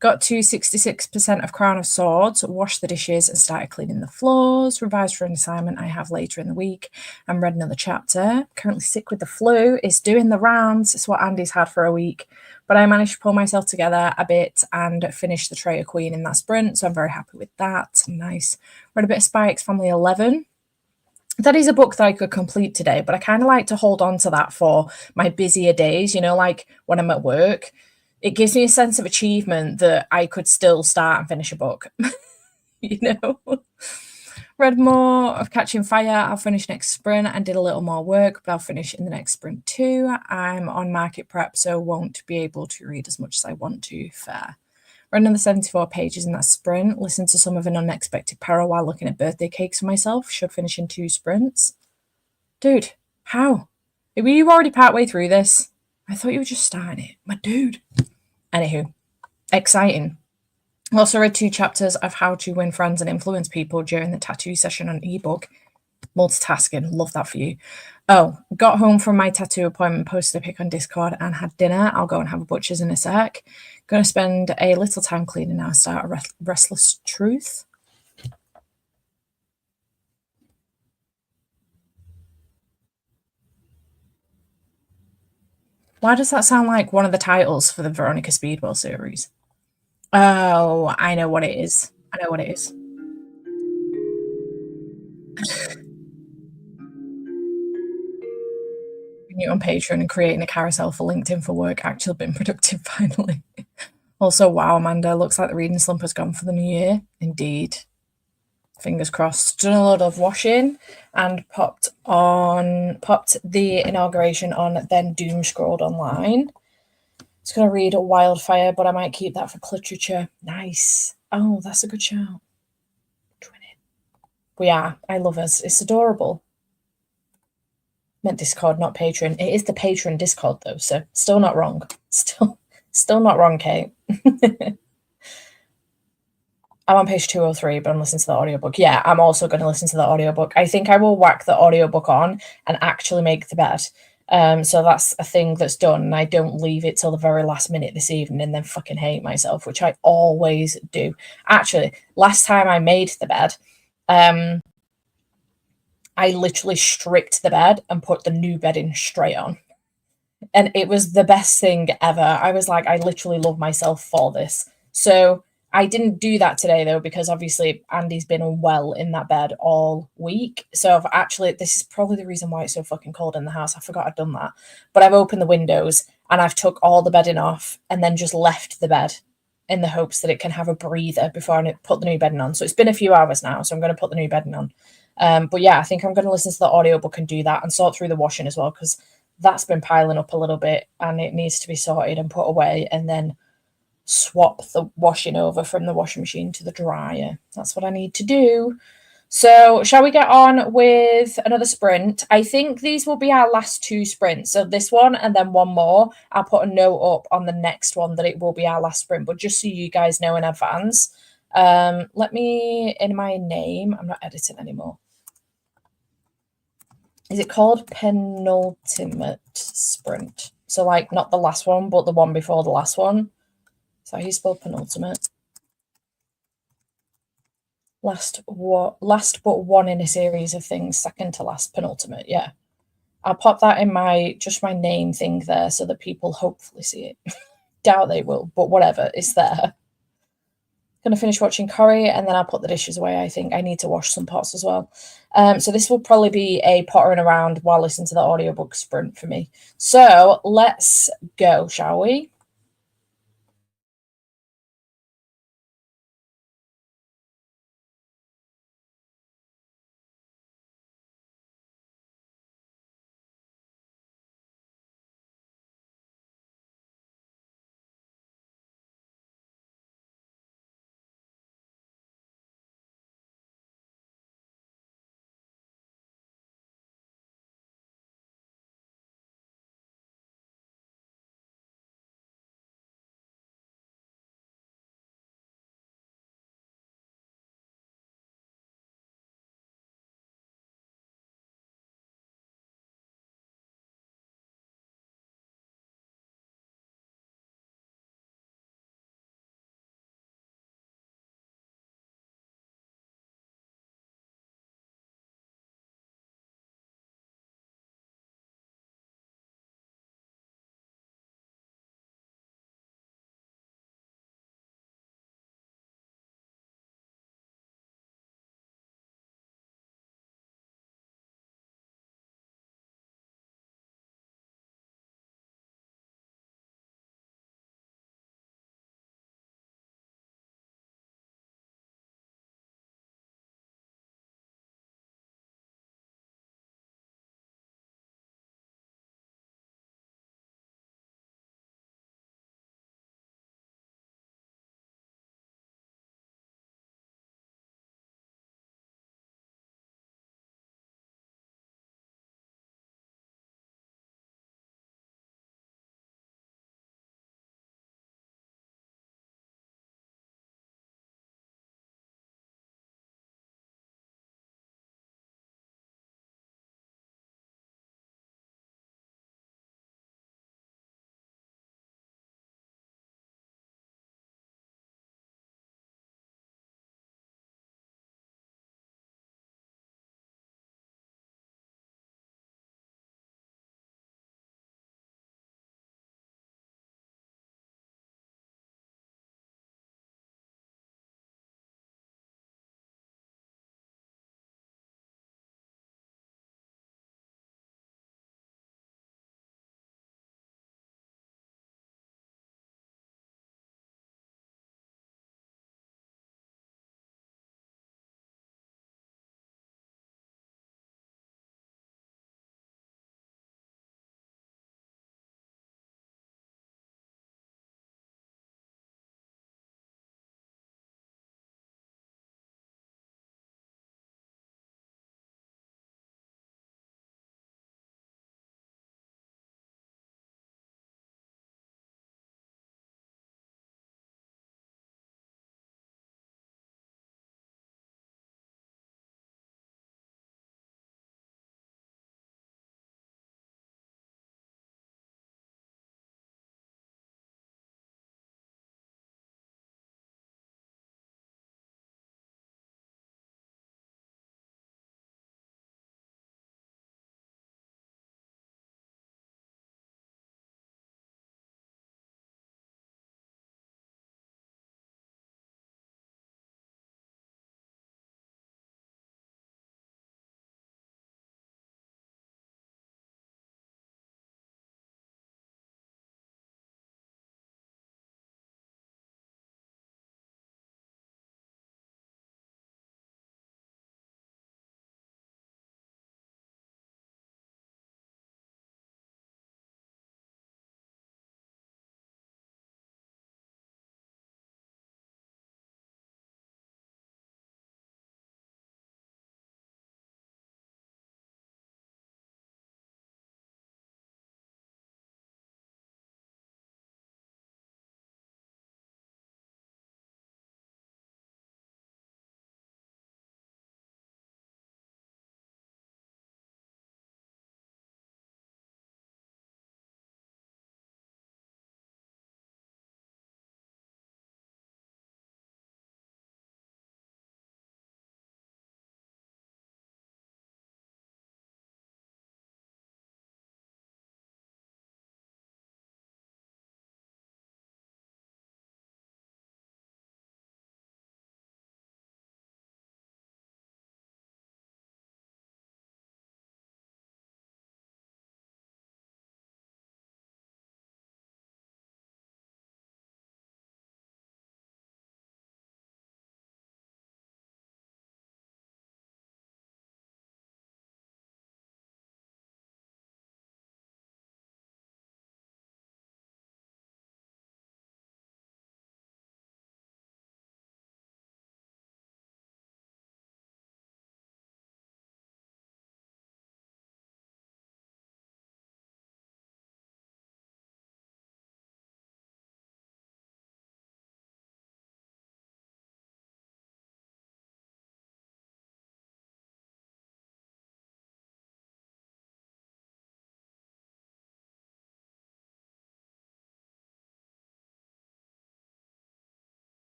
Got to 66% of Crown of Swords, washed the dishes and started cleaning the floors, revised for an assignment I have later in the week, and read another chapter. Currently sick with the flu. It's doing the rounds. It's what Andy's had for a week. But I managed to pull myself together a bit and finish the Traitor Queen in that sprint, so I'm very happy with that. Nice. Read a bit of Spy X Family 11. That is a book that I could complete today, but I kind of like to hold on to that for my busier days, like when I'm at work. It gives me a sense of achievement that I could still start and finish a book, Read more of Catching Fire. I'll finish next sprint and did a little more work, but I'll finish in the next sprint too. I'm on market prep, so won't be able to read as much as I want to. Fair. Read another 74 pages in that sprint. Listened to some of An Unexpected Peril while looking at birthday cakes for myself. Should finish in 2 sprints. Dude, how? Were you already partway through this? I thought you were just starting it. My dude. Anywho, exciting. Also read 2 chapters of How to Win Friends and Influence People during the tattoo session on ebook. Multitasking, love that for you. Oh, got home from my tattoo appointment, posted a pic on Discord and had dinner. I'll go and have a butcher's in a sec. Going to spend a little time cleaning now, start a Restless Truth. Why does that sound like one of the titles for the Veronica Speedwell series? Oh, I know what it is. I know what it is. supporting you on Patreon and creating a carousel for LinkedIn for work actually been productive finally. Also, wow, Amanda, looks like the reading slump has gone for the new year. Indeed. Fingers crossed. Done a lot of washing and popped the inauguration on, then doom scrolled online. It's going to read Wildfire, but I might keep that for literature. Nice. Oh, that's a good shout. But yeah, I love us. It's adorable. Meant Discord, not Patreon. It is the Patreon Discord though, so still not wrong. Still not wrong, Kate. I'm on page 203, but I'm listening to the audiobook. Yeah, I'm also going to listen to the audiobook. I think I will whack the audiobook on and actually make the bed. So that's a thing that's done, and I don't leave it till the very last minute this evening and then fucking hate myself, which I always do. Actually, last time I made the bed, I literally stripped the bed and put the new bedding straight on. And it was the best thing ever. I was like, I literally love myself for this. So I didn't do that today though, because obviously Andy's been unwell in that bed all week. So I've actually, this is probably the reason why it's so fucking cold in the house. I forgot I'd done that. But I've opened the windows and I've took all the bedding off and then just left the bed in the hopes that it can have a breather before I put the new bedding on. So it's been a few hours now, so I'm going to put the new bedding on. But yeah, I think I'm going to listen to the audiobook and do that and sort through the washing as well, because that's been piling up a little bit and it needs to be sorted and put away, and then swap the washing over from the washing machine to the dryer. That's what I need to do. So shall we get on with another sprint? I think these will be our last two sprints. So this one and then one more. I'll put a note up on the next one that it will be our last sprint, but just so you guys know in advance. Let me, in my name, I'm not editing anymore. Is it called penultimate sprint? So like not the last one, but the one before the last one. So how you spell penultimate? Last but one in a series of things, second to last, penultimate. Yeah. I'll pop that in my name thing there so that people hopefully see it. Doubt they will, but whatever, it's there. Gonna finish watching Corrie and then I'll put the dishes away. I think I need to wash some pots as well. So this will probably be a pottering around while listening to the audiobook sprint for me. So let's go, shall we?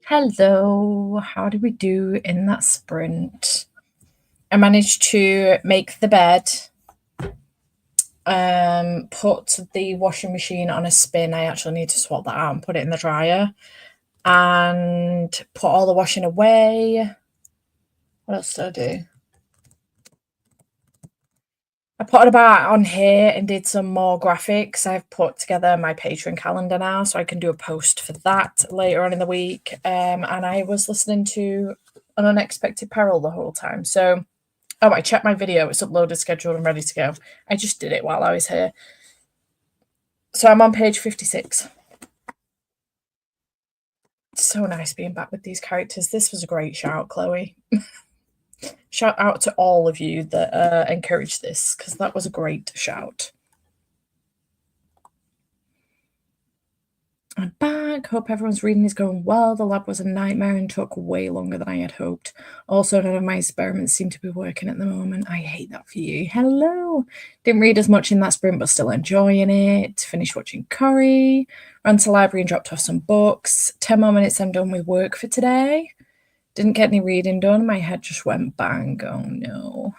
Hello, how did we do in that sprint? I managed to make the bed, put the washing machine on a spin. I actually need to swap that out and put it in the dryer, and put all the washing away. What else did I do? I put it about on here and did some more graphics. I've put together my Patreon calendar now, so I can do a post for that later on in the week. And I was listening to An Unexpected Peril the whole time. So, oh, I checked my video. It's uploaded, scheduled, and ready to go. I just did it while I was here. So I'm on page 56. It's so nice being back with these characters. This was a great shout, Chloe. Shout out to all of you that encouraged this, because that was a great shout. I'm back. Hope everyone's reading is going well. The lab was a nightmare and took way longer than I had hoped. Also, none of my experiments seem to be working at the moment. I hate that for you. Hello. Didn't read as much in that sprint, but still enjoying it. Finished watching Curry. Ran to the library and dropped off some books. 10 more minutes, I'm done with work for today. Didn't get any reading done. My head just went bang. Oh no.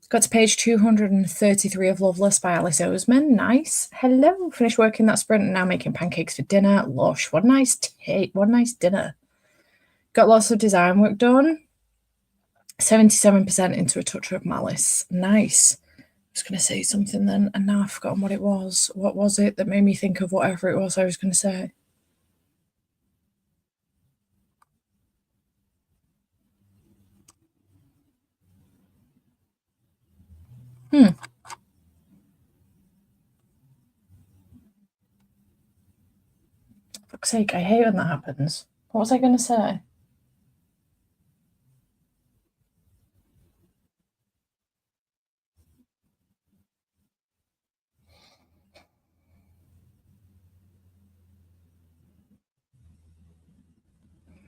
Got to page 233 of Loveless by Alice Oseman. Nice. Hello. Finished working that sprint and now making pancakes for dinner. Lush. What a nice dinner. Got lots of design work done. 77% into A Touch of Malice. Nice. I was going to say something then, and now I've forgotten what it was. What was it that made me think of whatever it was I was going to say? Fuck's sake, I hate when that happens. What was I going to say?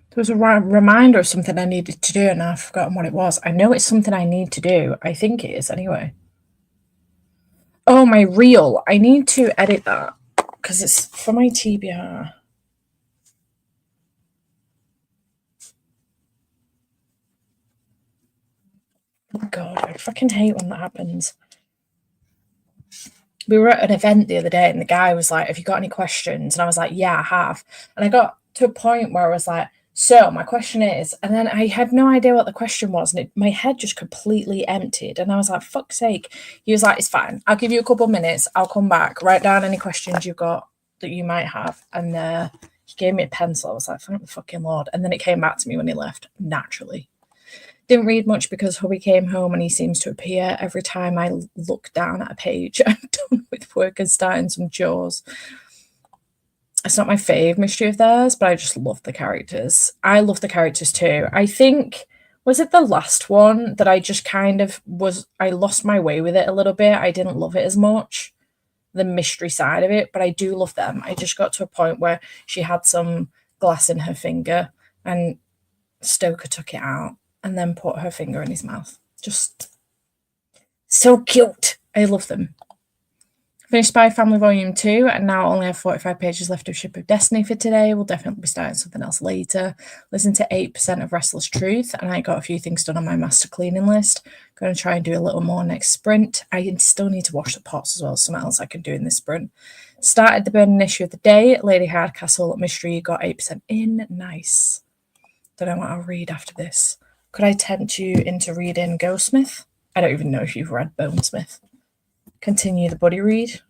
There was a reminder of something I needed to do, and I've forgotten what it was. I know it's something I need to do. I think it is, anyway. Oh, my reel. I need to edit that because it's for my TBR. Oh, God, I fucking hate when that happens. We were at an event the other day, and the guy was like, "Have you got any questions?" And I was like, "Yeah, I have." And I got to a point where I was like, "So my question is," and then I had no idea what the question was, and my head just completely emptied. And I was like, "Fuck's sake!" He was like, "It's fine. I'll give you a couple of minutes. I'll come back. Write down any questions you've got that you might have." And he gave me a pencil. I was like, "Thank the fucking Lord!" And then it came back to me when he left. Naturally, didn't read much because hubby came home and he seems to appear every time I look down at a page. I'm done with work and starting some chores. It's not my fave mystery of theirs, but I just love the characters. I love the characters too. I think, was it the last one that I just kind of I lost my way with it a little bit. I didn't love it as much, the mystery side of it, but I do love them. I just got to a point where she had some glass in her finger and Stoker took it out and then put her finger in his mouth. Just so cute. I love them. Finished Spy Family Volume 2, and now only have 45 pages left of Ship of Destiny for today. We'll definitely be starting something else later. Listen to 8% of Restless Truth, and I got a few things done on my master cleaning list. Going to try and do a little more next sprint. I still need to wash the pots as well, something else I can do in this sprint. Started the burning issue of the day. Lady Hardcastle Mystery got 8% in. Nice. Don't know what I'll read after this. Could I tempt you into reading Ghostsmith? I don't even know if you've read Bonesmith. Continue the buddy read.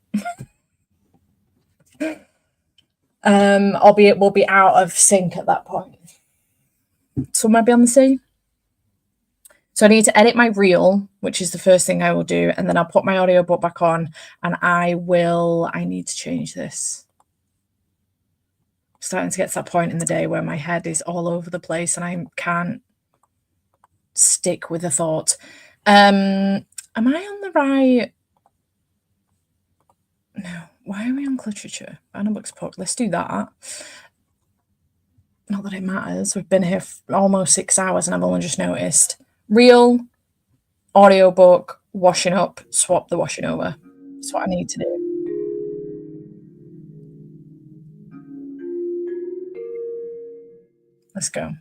Albeit we'll be out of sync at that point. So might be on the sea. So I need to edit my reel, which is the first thing I will do, and then I'll put my audiobook back on, and I need to change this. I'm starting to get to that point in the day where my head is all over the place and I can't stick with a thought. Am I on the right? No. Why are we on literature? Audiobooks book. Let's do that. Not that it matters. We've been here for almost 6 hours and I've only just noticed. Reel, audiobook, washing up, swap the washing over. That's what I need to do. Let's go.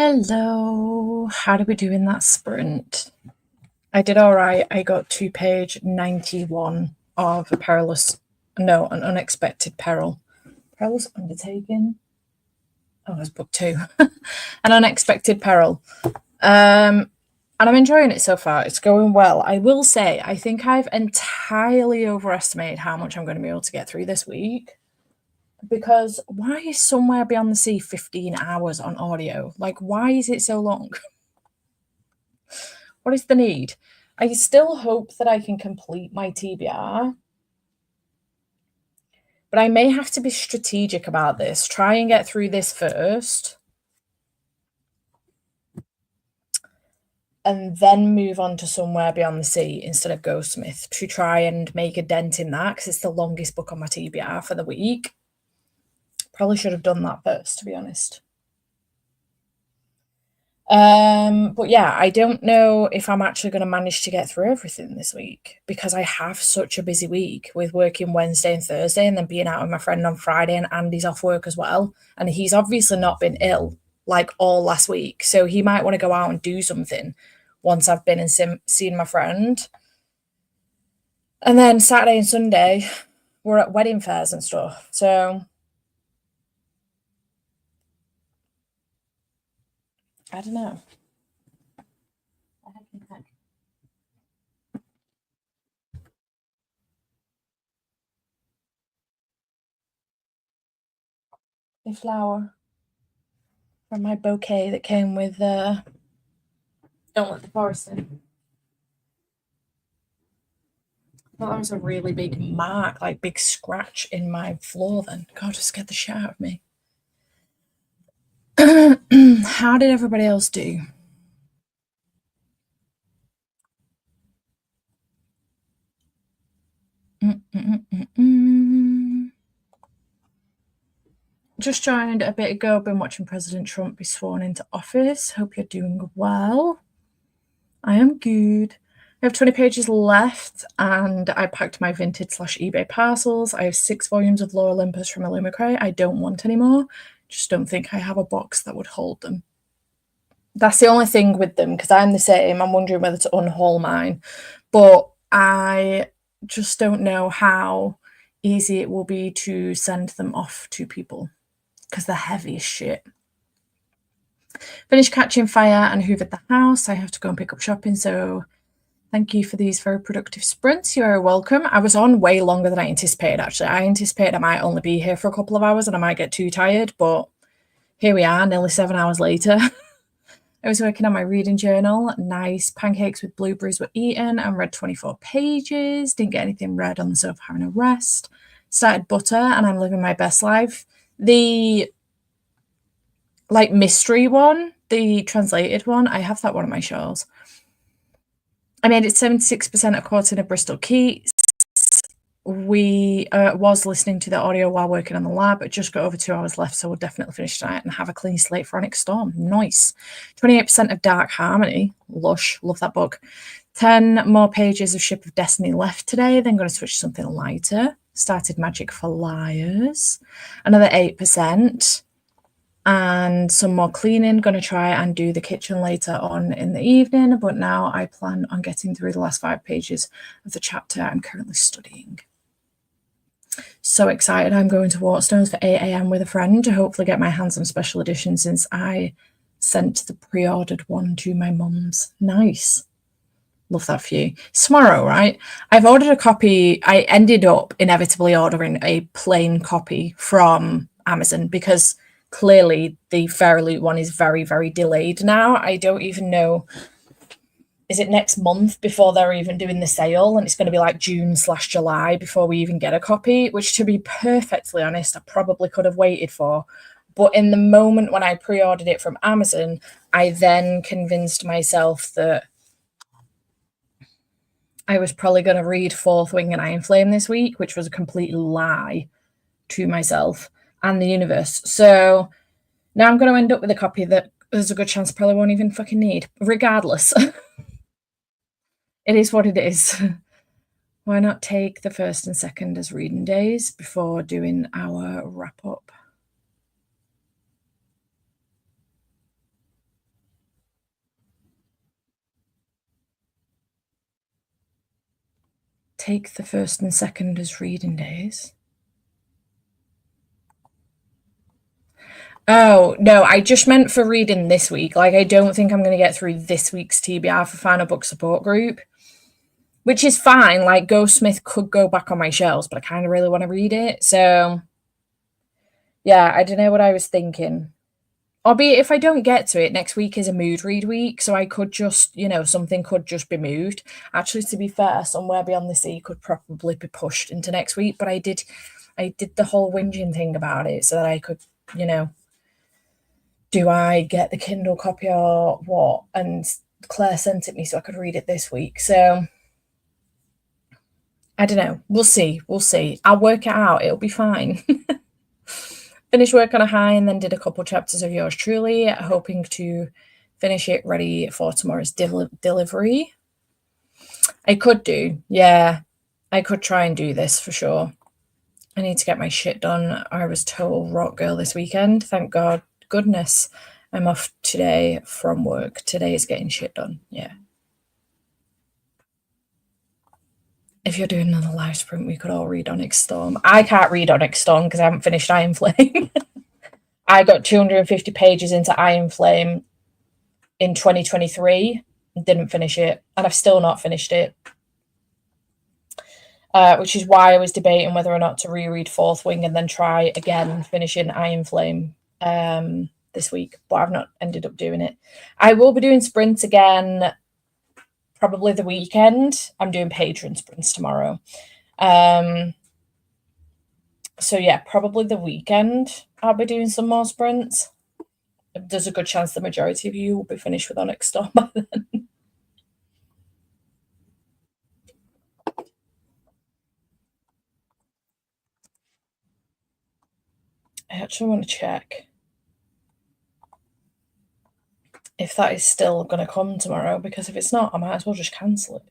Hello. How did we do in that sprint? I did all right. I got to page 91 of an unexpected peril. Perilous undertaking. Oh, that's book 2. An unexpected peril. And I'm enjoying it so far. It's going well. I will say, I think I've entirely overestimated how much I'm going to be able to get through this week. Because why is Somewhere Beyond the Sea 15 hours on audio? Like, why is it so long? What is the need? I still hope that I can complete my TBR, but I may have to be strategic about this. Try and get through this first, and then move on to Somewhere Beyond the Sea instead of Ghostsmith to try and make a dent in that, because it's the longest book on my TBR for the week. Probably should have done that first, to be honest. But yeah, I don't know if I'm actually going to manage to get through everything this week, because I have such a busy week with working Wednesday and Thursday and then being out with my friend on Friday, and Andy's off work as well. And he's obviously not been ill like all last week. So he might want to go out and do something once I've been and seen my friend. And then Saturday and Sunday, we're at wedding fairs and stuff. So I don't know. A flower from my bouquet that came with Don't Let the Forest In. Well, that was a really big mark, like big scratch in my floor then. God, it scared the shit out of me. How did everybody else do? Just joined a bit ago, been watching President Trump be sworn into office. Hope you're doing well. I am good. I have 20 pages left, and I packed my vintage/eBay parcels. I have 6 volumes of Lore Olympus from Illumicray. I don't want any more. Just don't think I have a box that would hold them. That's the only thing with them, because I'm the same. I'm wondering whether to unhaul mine, but I just don't know how easy it will be to send them off to people, because they're heavy as shit. Finished Catching Fire and hoovered the house. I have to go and pick up shopping, so thank you for these very productive sprints. You are welcome. I was on way longer than I anticipated, actually. I anticipated I might only be here for a couple of hours and I might get too tired, but here we are, nearly 7 hours later. I was working on my reading journal. Nice pancakes with blueberries were eaten and read 24 pages. Didn't get anything read on the sofa, having a rest. Started Butter and I'm living my best life. The mystery one, the translated one, I have that one on my shelves. I made it 76% according to Bristol Keats. We was listening to the audio while working on the lab. It just got over 2 hours left, so we'll definitely finish tonight and have a clean slate for Onyx Storm. Nice. 28% of Dark Harmony. Lush. Love that book. 10 more pages of Ship of Destiny left today. Then going to switch to something lighter. Started Magic for Liars. Another 8%. And some more cleaning. Going to try and do the kitchen later on in the evening, but now I plan on getting through the last 5 pages of the chapter I'm currently studying. So excited. I'm going to Waterstones for 8 a.m. with a friend to hopefully get my hands on special edition, since I sent the pre-ordered one to my mum's. Nice. Love that for you. It's tomorrow, right? I've ordered a copy. I ended up inevitably ordering a plain copy from Amazon because clearly the Fairy Loot one is very, very delayed now. I don't even know. Is it next month before they're even doing the sale? And it's going to be like June/July before we even get a copy, which, to be perfectly honest, I probably could have waited for. But in the moment when I pre-ordered it from Amazon, I then convinced myself that I was probably going to read Fourth Wing and Iron Flame this week, which was a complete lie to myself and the universe. So now I'm going to end up with a copy that there's a good chance I probably won't even fucking need. Regardless, it is what it is. Why not take the first and second as reading days before doing our wrap up? take the 1st and 2nd as reading days. Oh, no, I just meant for reading this week. Like, I don't think I'm going to get through this week's TBR for Final Book Support Group, which is fine. Like, Ghostsmith could go back on my shelves, but I kind of really want to read it. So, yeah, I don't know what I was thinking. Albeit, if I don't get to it, next week is a mood read week, so I could just, something could just be moved. Actually, to be fair, Somewhere Beyond the Sea could probably be pushed into next week, but I did the whole whinging thing about it so that I could, do I get the Kindle copy or what? And Claire sent it me so I could read it this week. So I don't know. We'll see. I'll work it out. It'll be fine. Finished work on a high and then did a couple chapters of Yours Truly, hoping to finish it ready for tomorrow's delivery. I could do, yeah. I could try and do this for sure. I need to get my shit done. I was total rock girl this weekend. Thank goodness I'm off today from work. Today is getting shit done, yeah. If you're doing another live sprint, we could all read Onyx Storm. I can't read Onyx Storm because I haven't finished Iron Flame. I got 250 pages into Iron Flame in 2023 and didn't finish it, and I've still not finished it. Which is why I was debating whether or not to reread Fourth Wing and then try again finishing Iron Flame this week, but I've not ended up doing it. I will be doing sprints again probably the weekend. I'm doing patron sprints tomorrow. So yeah, probably the weekend I'll be doing some more sprints. There's a good chance the majority of you will be finished with Onyx Storm by then. I actually want to check if that is still going to come tomorrow, because if it's not, I might as well just cancel it.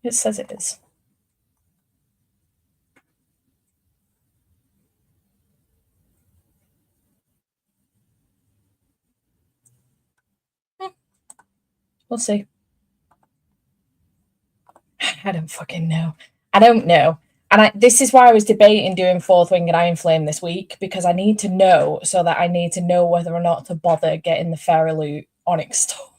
It says it is. We'll see. I don't fucking know. I don't know. And this is why I was debating doing Fourth Wing and Iron Flame this week, because I need to know, so that I need to know whether or not to bother getting the Fairy Loot Onyx Storm.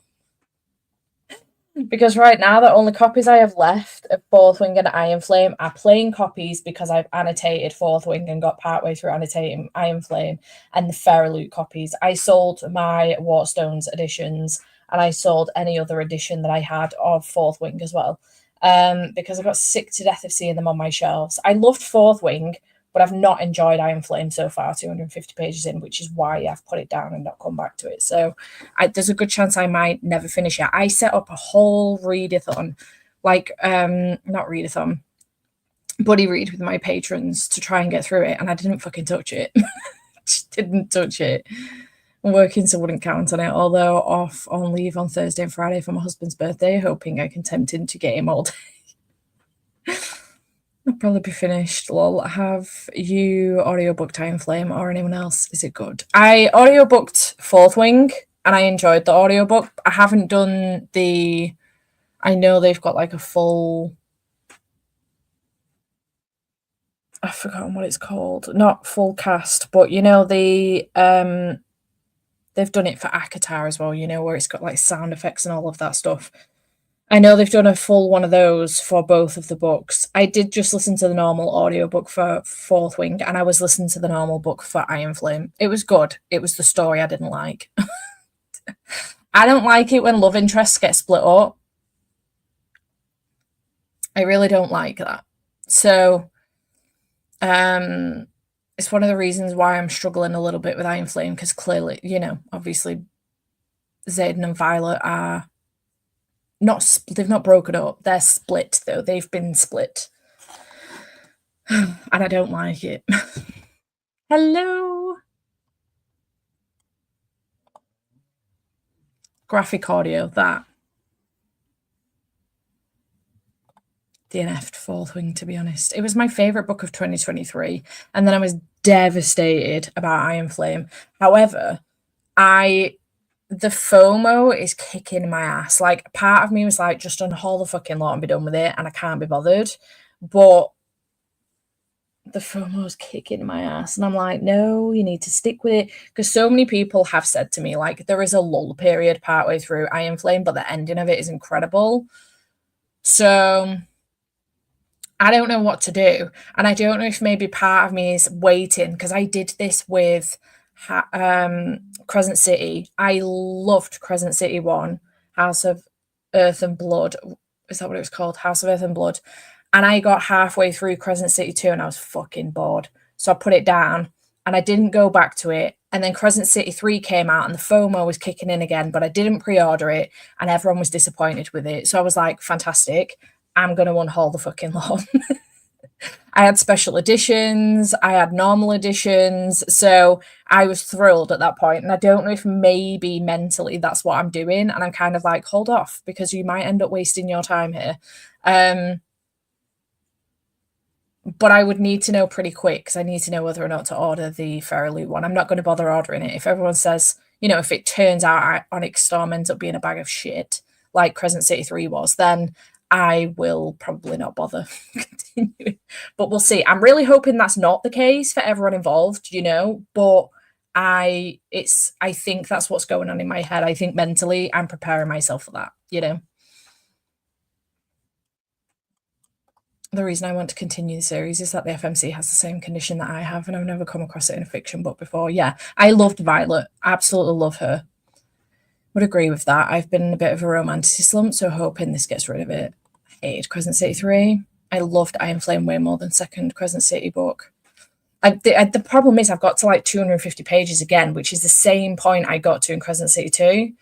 Because right now, the only copies I have left of Fourth Wing and Iron Flame are plain copies, because I've annotated Fourth Wing and got partway through annotating Iron Flame, and the Fairy Loot copies. I sold my Waterstones editions, and I sold any other edition that I had of Fourth Wing as well, because I got sick to death of seeing them on my shelves. I loved Fourth Wing, but I've not enjoyed Iron Flame so far, 250 pages in, which is why I've put it down and not come back to it. So there's a good chance I might never finish it. I set up a whole readathon, not readathon, buddy read with my patrons to try and get through it, and I didn't fucking touch it. Just didn't touch it. I'm working, so wouldn't count on it, although off on leave on Thursday and Friday for my husband's birthday, hoping I can tempt him to get him all day. I'll probably be finished. Lol. Have you audiobooked Iron Flame or anyone else? Is it good? I audiobooked Fourth Wing and I enjoyed the audiobook. I haven't done the... I know they've got like a full... I've forgotten what it's called. Not full cast, but they've done it for Akatar as well, where it's got like sound effects and all of that stuff. I know they've done a full one of those for both of the books. I did just listen to the normal audiobook for Fourth Wing, and I was listening to the normal book for Iron Flame. It was good. It was the story I didn't like. I don't like it when love interests get split up. I really don't like that. So, it's one of the reasons why I'm struggling a little bit with Iron Flame, because clearly, obviously Xaden and Violet are they've not broken up. They're split, though. They've been split. And I don't like it. Hello. Graphic audio, that. DNF'd Fourth Wing, to be honest. It was my favourite book of 2023. And then I was devastated about Iron Flame. However, the FOMO is kicking my ass. Like, part of me was like, just unhaul the fucking lot and be done with it, and I can't be bothered. But the FOMO is kicking my ass, and I'm like, no, you need to stick with it. Because so many people have said to me, like, there is a lull period partway through Iron Flame, but the ending of it is incredible. So I don't know what to do. And I don't know if maybe part of me is waiting, because I did this with Crescent City. I loved Crescent City 1, House of Earth and Blood. Is that what it was called? House of Earth and Blood. And I got halfway through Crescent City 2 and I was fucking bored. So I put it down and I didn't go back to it. And then Crescent City 3 came out and the FOMO was kicking in again, but I didn't pre-order it and everyone was disappointed with it. So I was like, fantastic. I'm going to unhaul the fucking lot. I had special editions, I had normal editions. So I was thrilled at that point. And I don't know if maybe mentally that's what I'm doing. And I'm kind of like, hold off, because you might end up wasting your time here. But I would need to know pretty quick, because I need to know whether or not to order the Feraloo one. I'm not going to bother ordering it. If everyone says, if it turns out Onyx Storm ends up being a bag of shit, like Crescent City 3 was, then I will probably not bother continuing. But we'll see. I'm really hoping that's not the case for everyone involved, but I think that's what's going on in my head. I think mentally I'm preparing myself for that, The reason I want to continue the series is that the FMC has the same condition that I have, and I've never come across it in a fiction book before. Yeah, I loved Violet. Absolutely love her. Would agree with that. I've been in a bit of a romantic slump, so hoping this gets rid of it. I hated Crescent City 3. I loved Iron Flame way more than second Crescent City book. The problem is I've got to like 250 pages again, which is the same point I got to in Crescent City 2.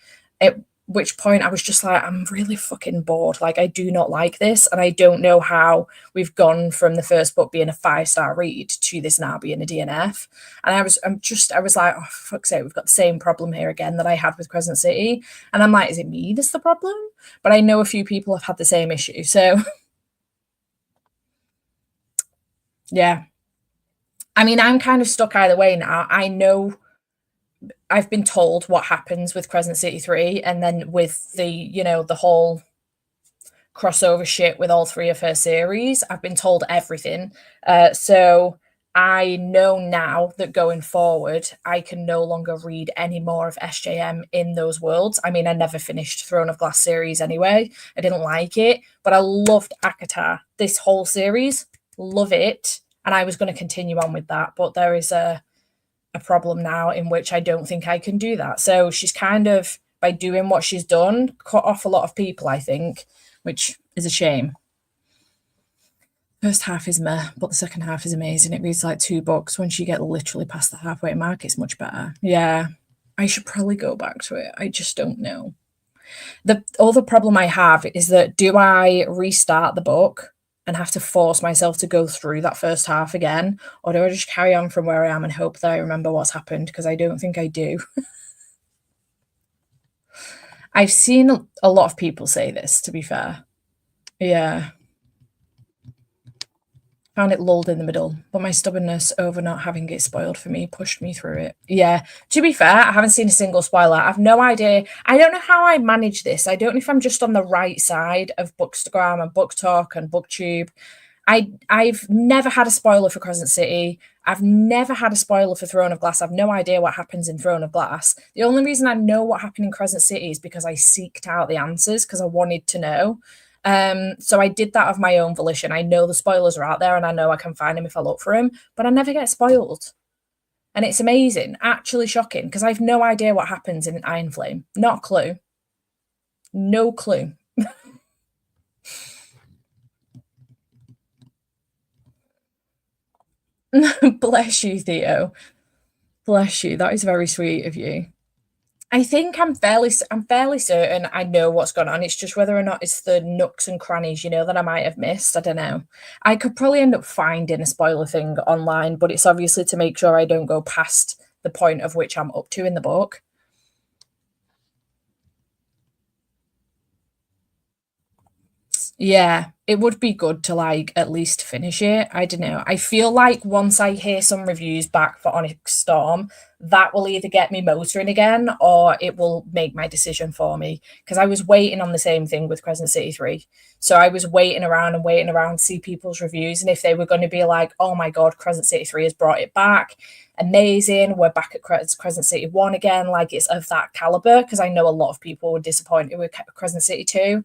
At which point I was just like, I'm really fucking bored. Like, I do not like this. And I don't know how we've gone from the first book being a 5-star read to this now being a DNF. And I was like, oh, for fuck's sake, we've got the same problem here again that I had with Crescent City. And I'm like, is it me that's the problem? But I know a few people have had the same issue. So, yeah. I mean, I'm kind of stuck either way now. I know I've been told what happens with Crescent City 3, and then with the, the whole crossover shit with all 3 of her series, I've been told everything. So I know now that going forward, I can no longer read any more of SJM in those worlds. I mean, I never finished Throne of Glass series anyway. I didn't like it, but I loved ACOTAR. This whole series, love it. And I was going to continue on with that, but there is a problem now in which I don't think I can do that. So she's kind of, by doing what she's done, cut off a lot of people, I think, which is a shame. First half is meh, but the second half is amazing. It reads like 2 books. Once you get literally past the halfway mark, it's much better. Yeah, I should probably go back to it. I just don't know. The other problem I have is that, do I restart the book and have to force myself to go through that first half again? Or do I just carry on from where I am and hope that I remember what's happened? Because I don't think I do. I've seen a lot of people say this, to be fair. Yeah. Found it lulled in the middle, but my stubbornness over not having it spoiled for me pushed me through it. Yeah, to be fair, I haven't seen a single spoiler. I've no idea. I don't know how I manage this. I don't know if I'm just on the right side of Bookstagram and Book Talk and BookTube. I've never had a spoiler for Crescent City. I've never had a spoiler for Throne of Glass. I've no idea what happens in Throne of Glass. The only reason I know what happened in Crescent City is because I seeked out the answers, because I wanted to know. So I did that of my own volition. I know the spoilers are out there and I know I can find them if I look for them, but I never get spoiled. And it's amazing, actually shocking, because I have no idea what happens in Iron Flame. Not a clue. No clue. Bless you, Theo. Bless you. That is very sweet of you. I think I'm fairly certain I know what's gone on. It's just whether or not it's the nooks and crannies, that I might have missed. I don't know. I could probably end up finding a spoiler thing online, but it's obviously to make sure I don't go past the point of which I'm up to in the book. Yeah. it would be good to like at least finish it. I don't know. I feel like once I hear some reviews back for Onyx Storm, that will either get me motoring again or it will make my decision for me. Because I was waiting on the same thing with Crescent City 3. So I was waiting around and waiting around to see people's reviews. And if they were going to be like, oh my God, Crescent City 3 has brought it back. Amazing. We're back at Crescent City 1 again. Like it's of that caliber. Because I know a lot of people were disappointed with Crescent City 2.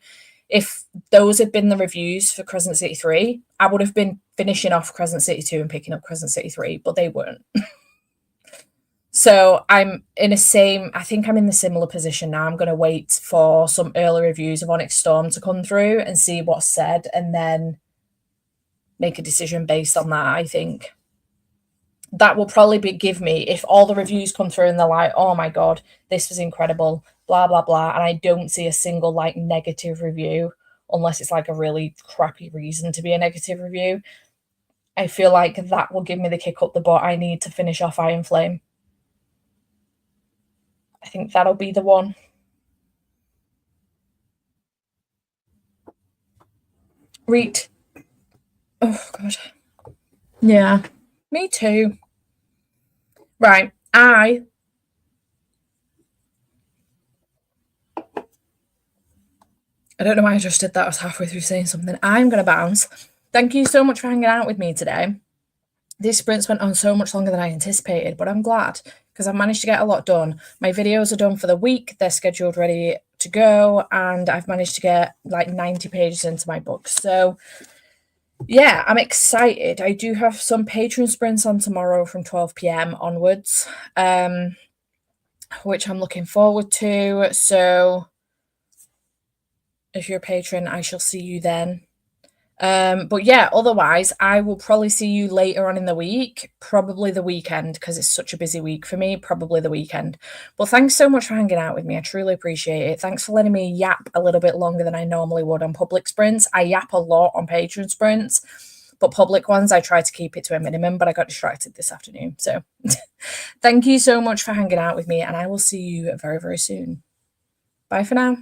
If those had been the reviews for Crescent City 3, I would have been finishing off Crescent City 2 and picking up Crescent City 3, but they weren't. So I think I'm in the similar position now. I'm going to wait for some early reviews of Onyx Storm to come through and see what's said and then make a decision based on that, I think. That will probably give me, if all the reviews come through and they're like, oh my God, this was incredible, blah, blah, blah, and I don't see a single like negative review, unless it's like a really crappy reason to be a negative review, I feel like that will give me the kick up the butt I need to finish off Iron Flame. I think that'll be the one. Read. Oh, God. Yeah, me too. Right, I don't know why I just did that. I was halfway through saying something. I'm going to bounce. Thank you so much for hanging out with me today. This sprint went on so much longer than I anticipated, but I'm glad because I've managed to get a lot done. My videos are done for the week. They're scheduled ready to go, and I've managed to get like 90 pages into my book. So yeah, I'm excited. I do have some Patreon sprints on tomorrow from 12 p.m. onwards, which I'm looking forward to. So if you're a patron, I shall see you then. But yeah, otherwise, I will probably see you later on in the week, probably the weekend, because it's such a busy week for me, probably the weekend. But thanks so much for hanging out with me. I truly appreciate it. Thanks for letting me yap a little bit longer than I normally would on public sprints. I yap a lot on Patreon sprints, but public ones, I try to keep it to a minimum, but I got distracted this afternoon. So thank you so much for hanging out with me, and I will see you very, very soon. Bye for now.